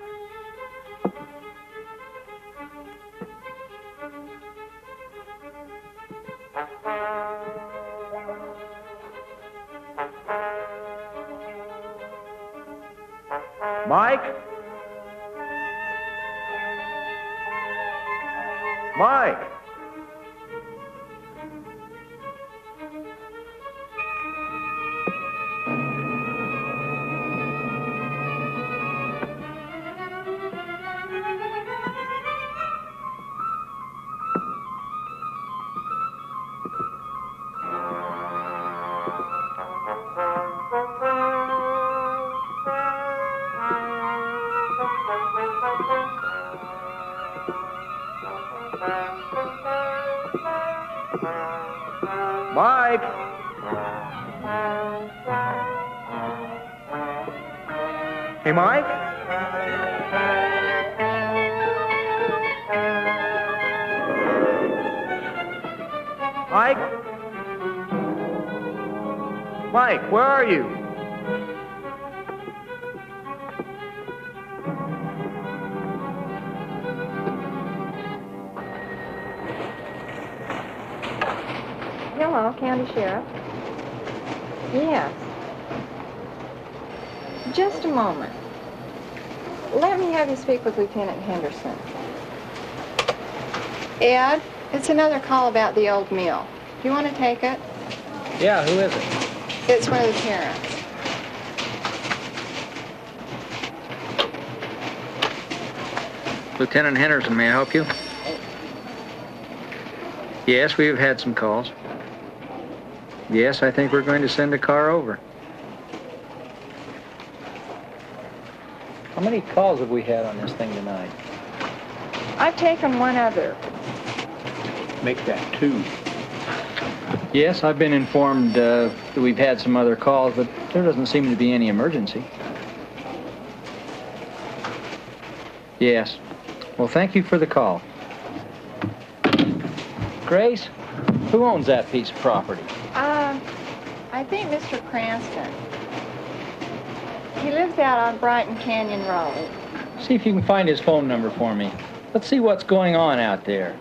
Mike? Mike? Mike? Hey, Mike? Mike? Mike, where are you? Hello, County Sheriff. Yes. Just a moment. Let me have you speak with Lieutenant Henderson. Ed, it's another call about the old mill. Do you want to take it? Yeah, who is it? It's one of the parents. Lieutenant Henderson, may I help you? Yes, we've had some calls. Yes, I think we're going to send a car over. How many calls have we had on this thing tonight? I've taken one other. Make that 2. Yes, I've been informed that we've had some other calls, but there doesn't seem to be any emergency. Yes. Well, thank you for the call. Grace, who owns that piece of property? I think Mr. Cranston. He lives out on Brighton Canyon Road. See if you can find his phone number for me. Let's see what's going on out there.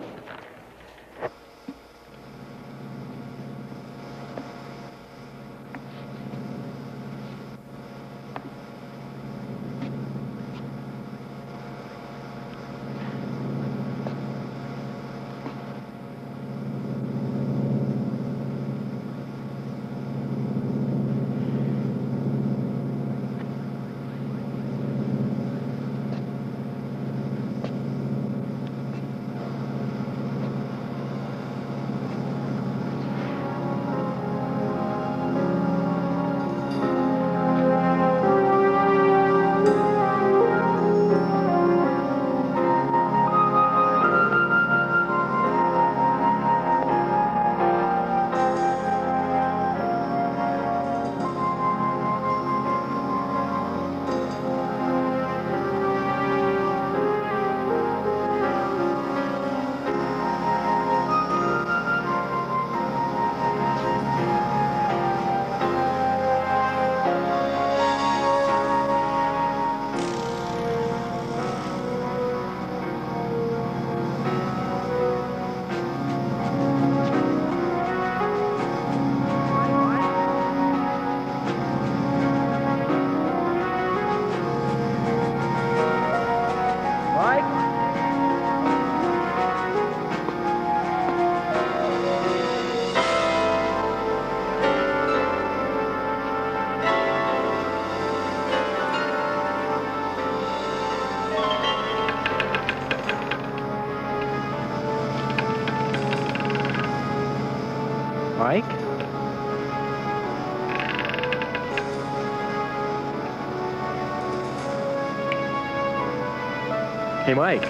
Hey, Mike.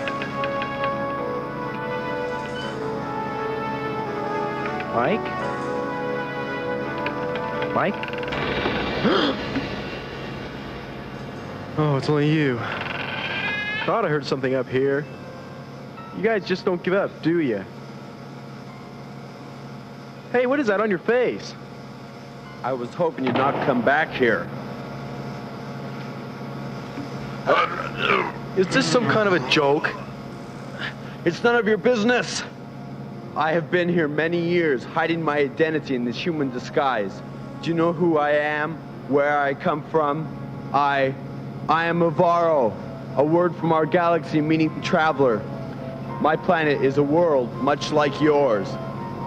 Mike? Mike? Oh, it's only you. Thought I heard something up here. You guys just don't give up, do you? Hey, what is that on your face? I was hoping you'd not come back here. Is this some kind of a joke? It's none of your business. I have been here many years, hiding my identity in this human disguise. Do you know who I am? Where I come from? I am a Varrow, a word from our galaxy meaning traveler. My planet is a world much like yours,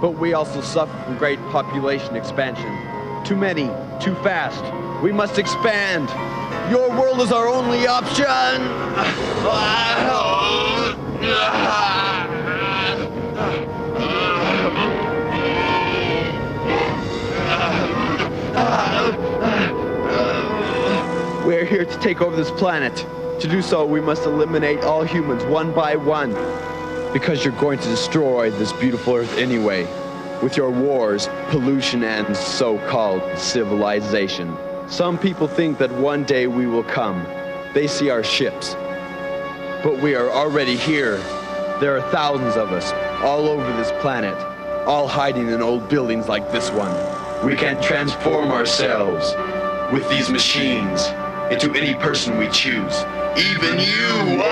but we also suffer from great population expansion. Too many, too fast. We must expand. Your world is our only option. We're here to take over this planet. To do so, we must eliminate all humans one by one. Because you're going to destroy this beautiful Earth anyway. With your wars, pollution, and so-called civilization. Some people think that one day we will come. They see our ships. But we are already here. There are thousands of us, all over this planet, all hiding in old buildings like this one. We can transform ourselves with these machines into any person we choose. Even you!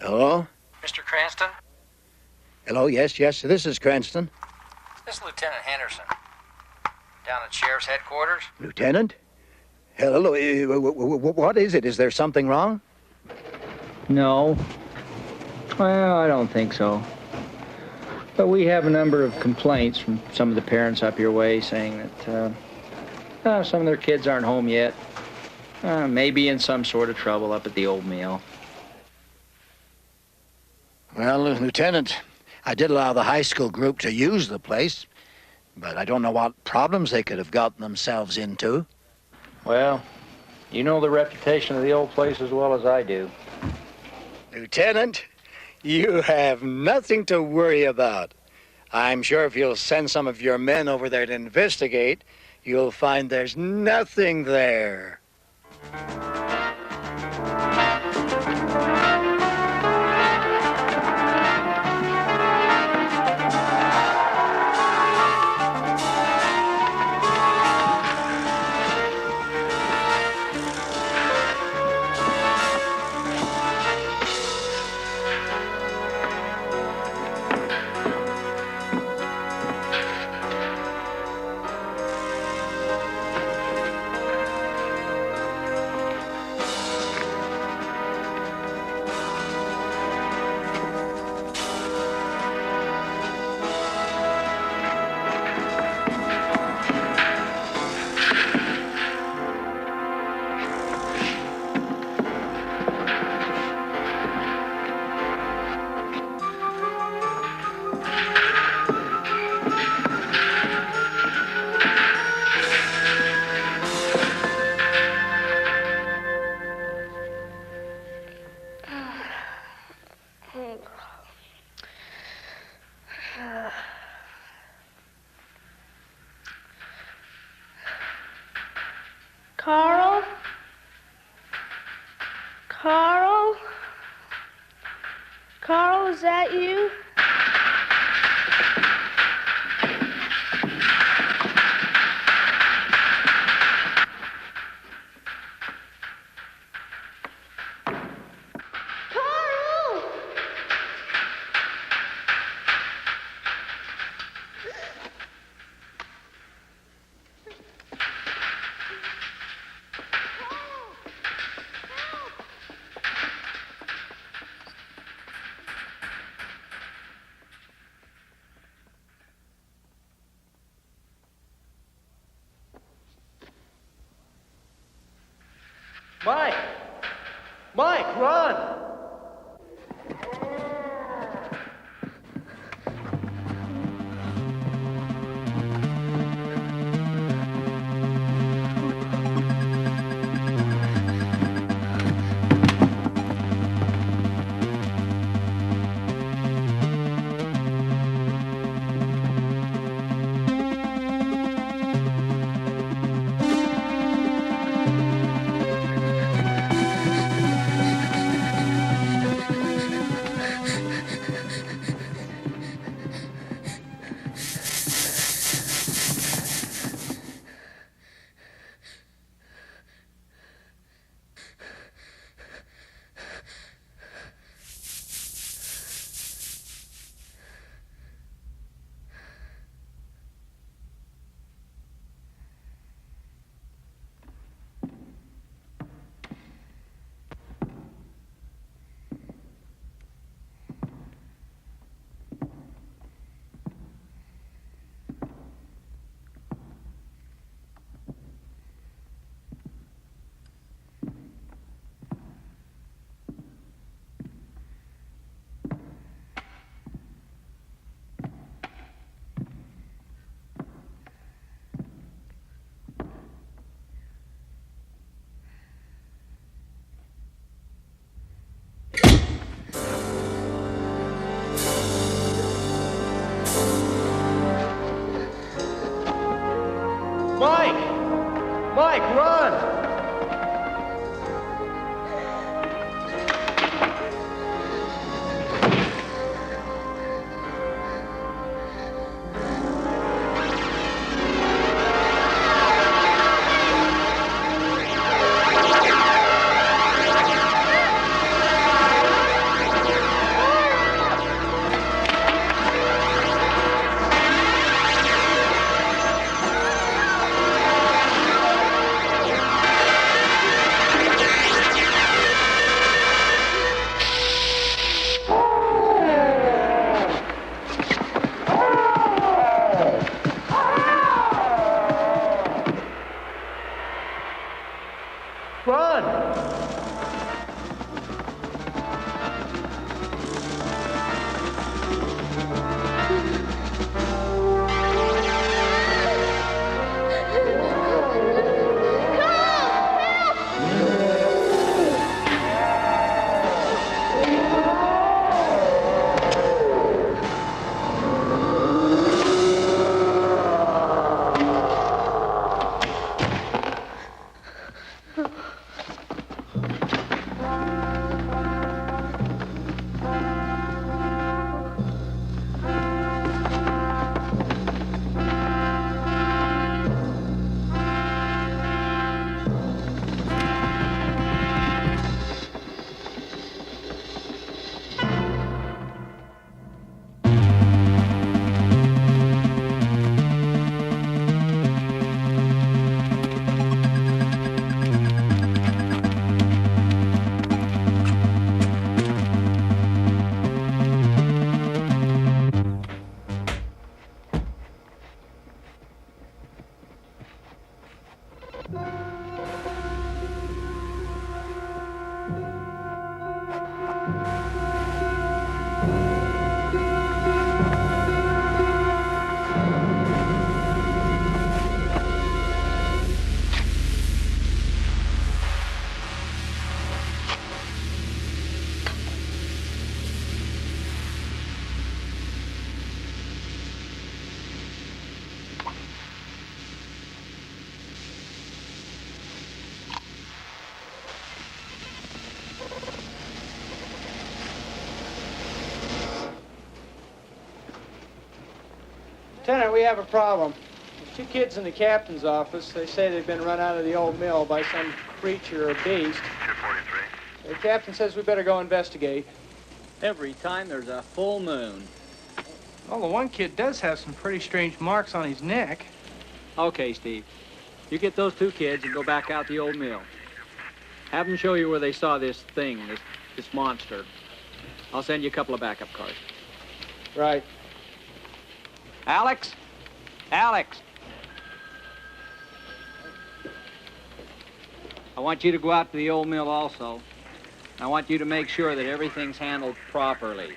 Hello? Mr. Cranston? Hello, yes, this is Cranston. This is Lieutenant Henderson. Down at Sheriff's headquarters. Lieutenant? Hello, what is it? Is there something wrong? No. Well, I don't think so. But we have a number of complaints from some of the parents up your way saying that some of their kids aren't home yet. Maybe in some sort of trouble up at the old mill. Well, Lieutenant, I did allow the high school group to use the place, but I don't know what problems they could have gotten themselves into. Well, you know the reputation of the old place as well as I do. Lieutenant, you have nothing to worry about. I'm sure if you'll send some of your men over there to investigate, you'll find there's nothing there. Carl? Carl? Carl, is that you? Mike! Mike, run! Mike, run! Lieutenant, we have a problem. There's two kids in the captain's office. They say they've been run out of the old mill by some creature or beast. 243. The captain says we better go investigate. Every time there's a full moon. Well, the one kid does have some pretty strange marks on his neck. Okay, Steve. You get those two kids and go back out the old mill. Have them show you where they saw this thing, this monster. I'll send you a couple of backup cars. Right. Alex? Alex! I want you to go out to the old mill also. I want you to make sure that everything's handled properly.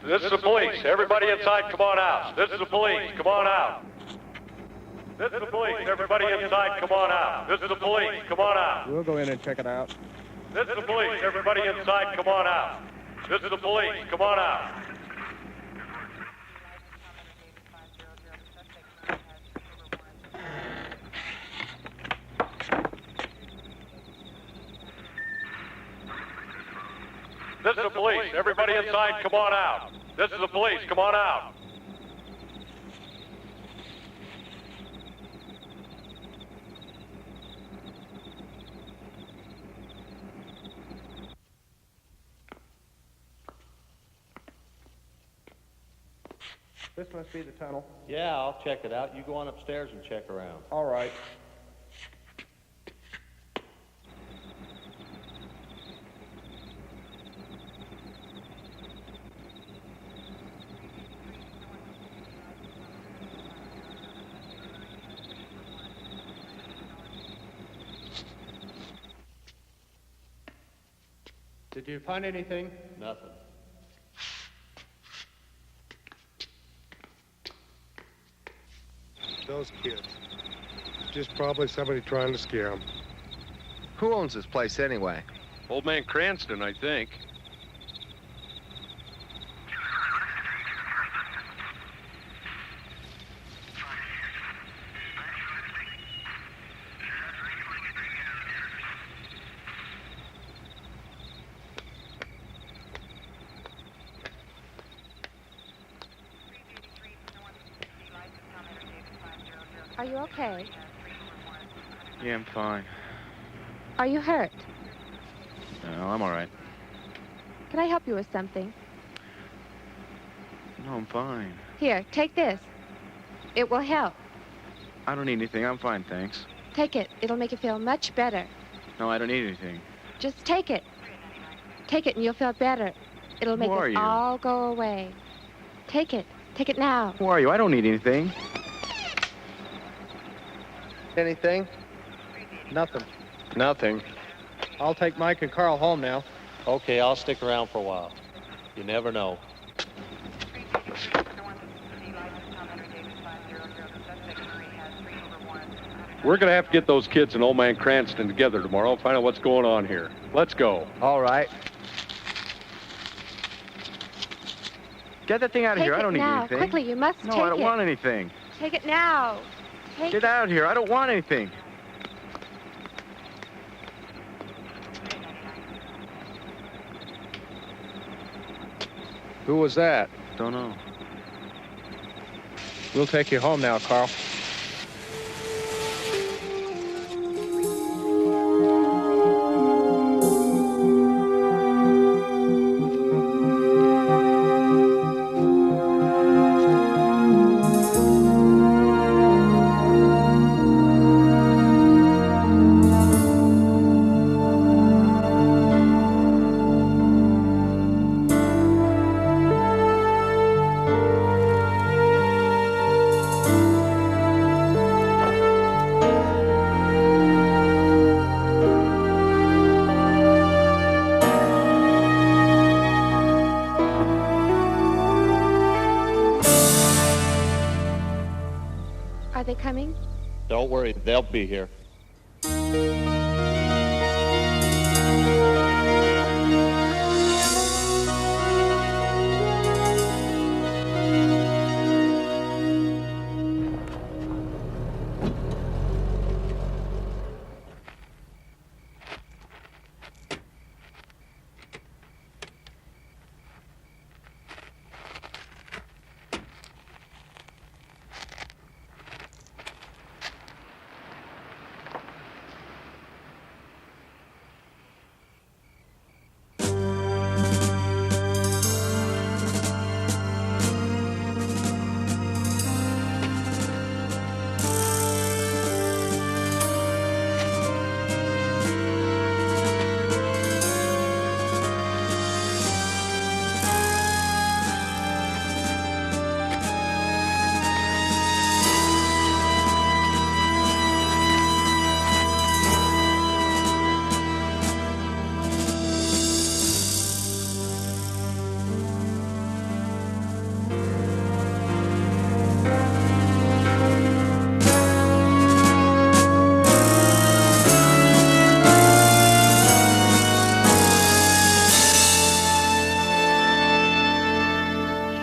This is the police. Everybody inside, come on out. This is the police. Come on out. This is the police. Everybody inside, come on out. This is the police. Come on out. We'll go in and check it out. This is the police. Everybody inside, come on out. This is the police. Come on out. This is the police. Everybody inside, come on out. This is the police. Come on out. This must be the tunnel. Yeah, I'll check it out. You go on upstairs and check around. All right. Did you find anything? Nothing. Those kids. Just probably somebody trying to scare them. Who owns this place anyway? Old man Cranston, I think. Are you okay? Yeah, I'm fine. Are you hurt? No, I'm all right. Can I help you with something? No, I'm fine. Here, take this. It will help. I don't need anything. I'm fine, thanks. Take it. It'll make you feel much better. No, I don't need anything. Just take it. Take it and you'll feel better. It'll make Who are it you? all go away. Take it. Take it now. Who are you? I don't need anything. Anything? Nothing. Nothing. I'll take Mike and Carl home now. Okay, I'll stick around for a while. You never know. We're going to have to get those kids and old man Cranston together tomorrow and find out what's going on here. Let's go. All right. Get that thing out of Take here. I it don't need now. anything. Quickly, you must No, take I don't it. want anything. Take it now. Take Get out of here. I don't want anything. Who was that? Don't know. We'll take you home now, Carl. Are they coming? Don't worry, they'll be here.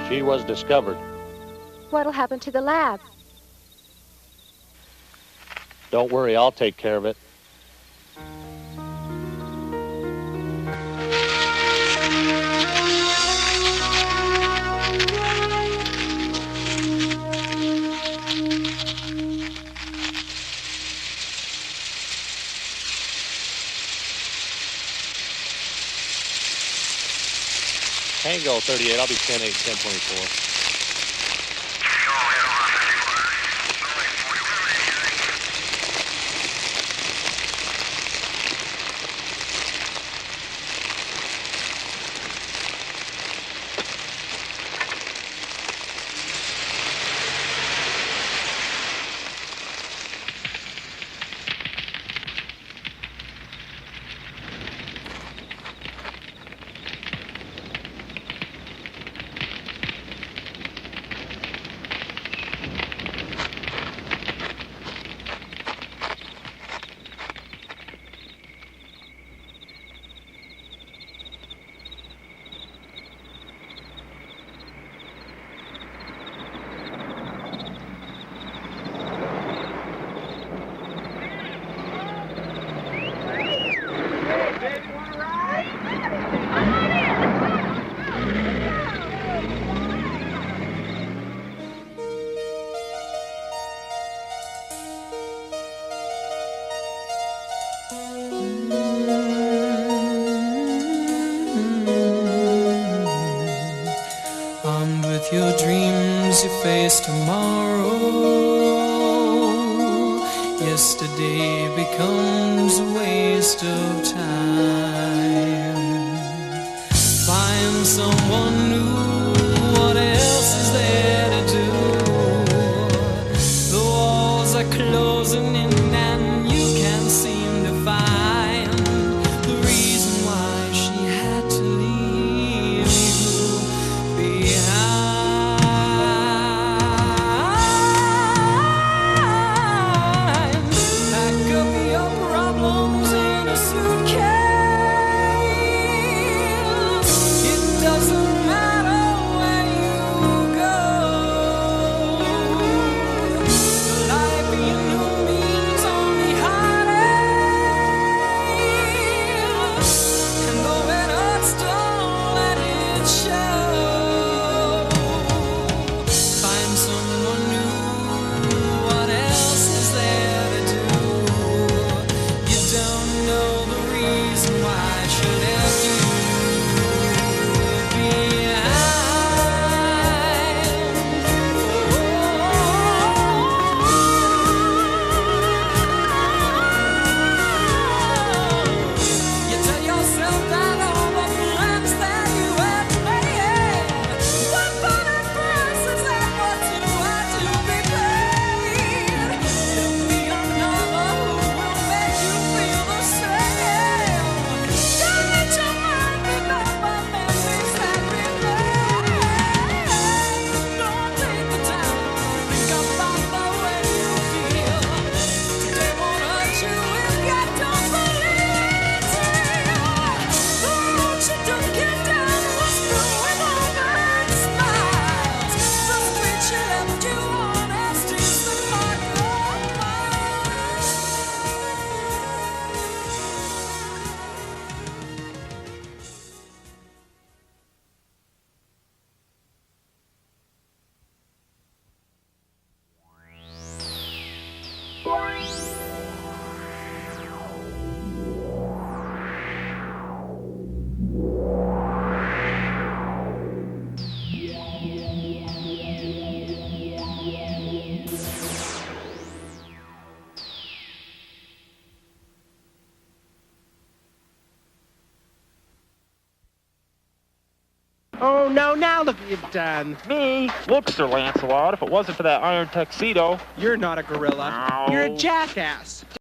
She was discovered. What'll happen to the lab? Don't worry, I'll take care of it. Tango 38, I'll be 10-8, 10-24. If your dreams you face tomorrow, yesterday becomes a waste of time. Find someone new, what else is there to do? The walls are closing in and you can't seem to find the reason why she had to leave you behind. Pack up your problems in a suitcase. It doesn't matter where you go. The life you know means only heartache. And though it hurts, don't let it show. Find someone new, what else is there to do? You don't know the reason why she left you behind. You tell yourself that all the plans that you had made were for the prices that were too hard to be paid. There'll be another who will make you feel the same. Don't let your mind remember memories that remain. Don't take the time to think about the way you feel. Today won't hurt you if you don't believe it's real. The road you took it down was through with overheard smiles. The street she left you on has still the mark of mine. Oh, no, now look what you've done. Me? Look, Sir Lancelot, if it wasn't for that iron tuxedo. You're not a gorilla. No. You're a jackass.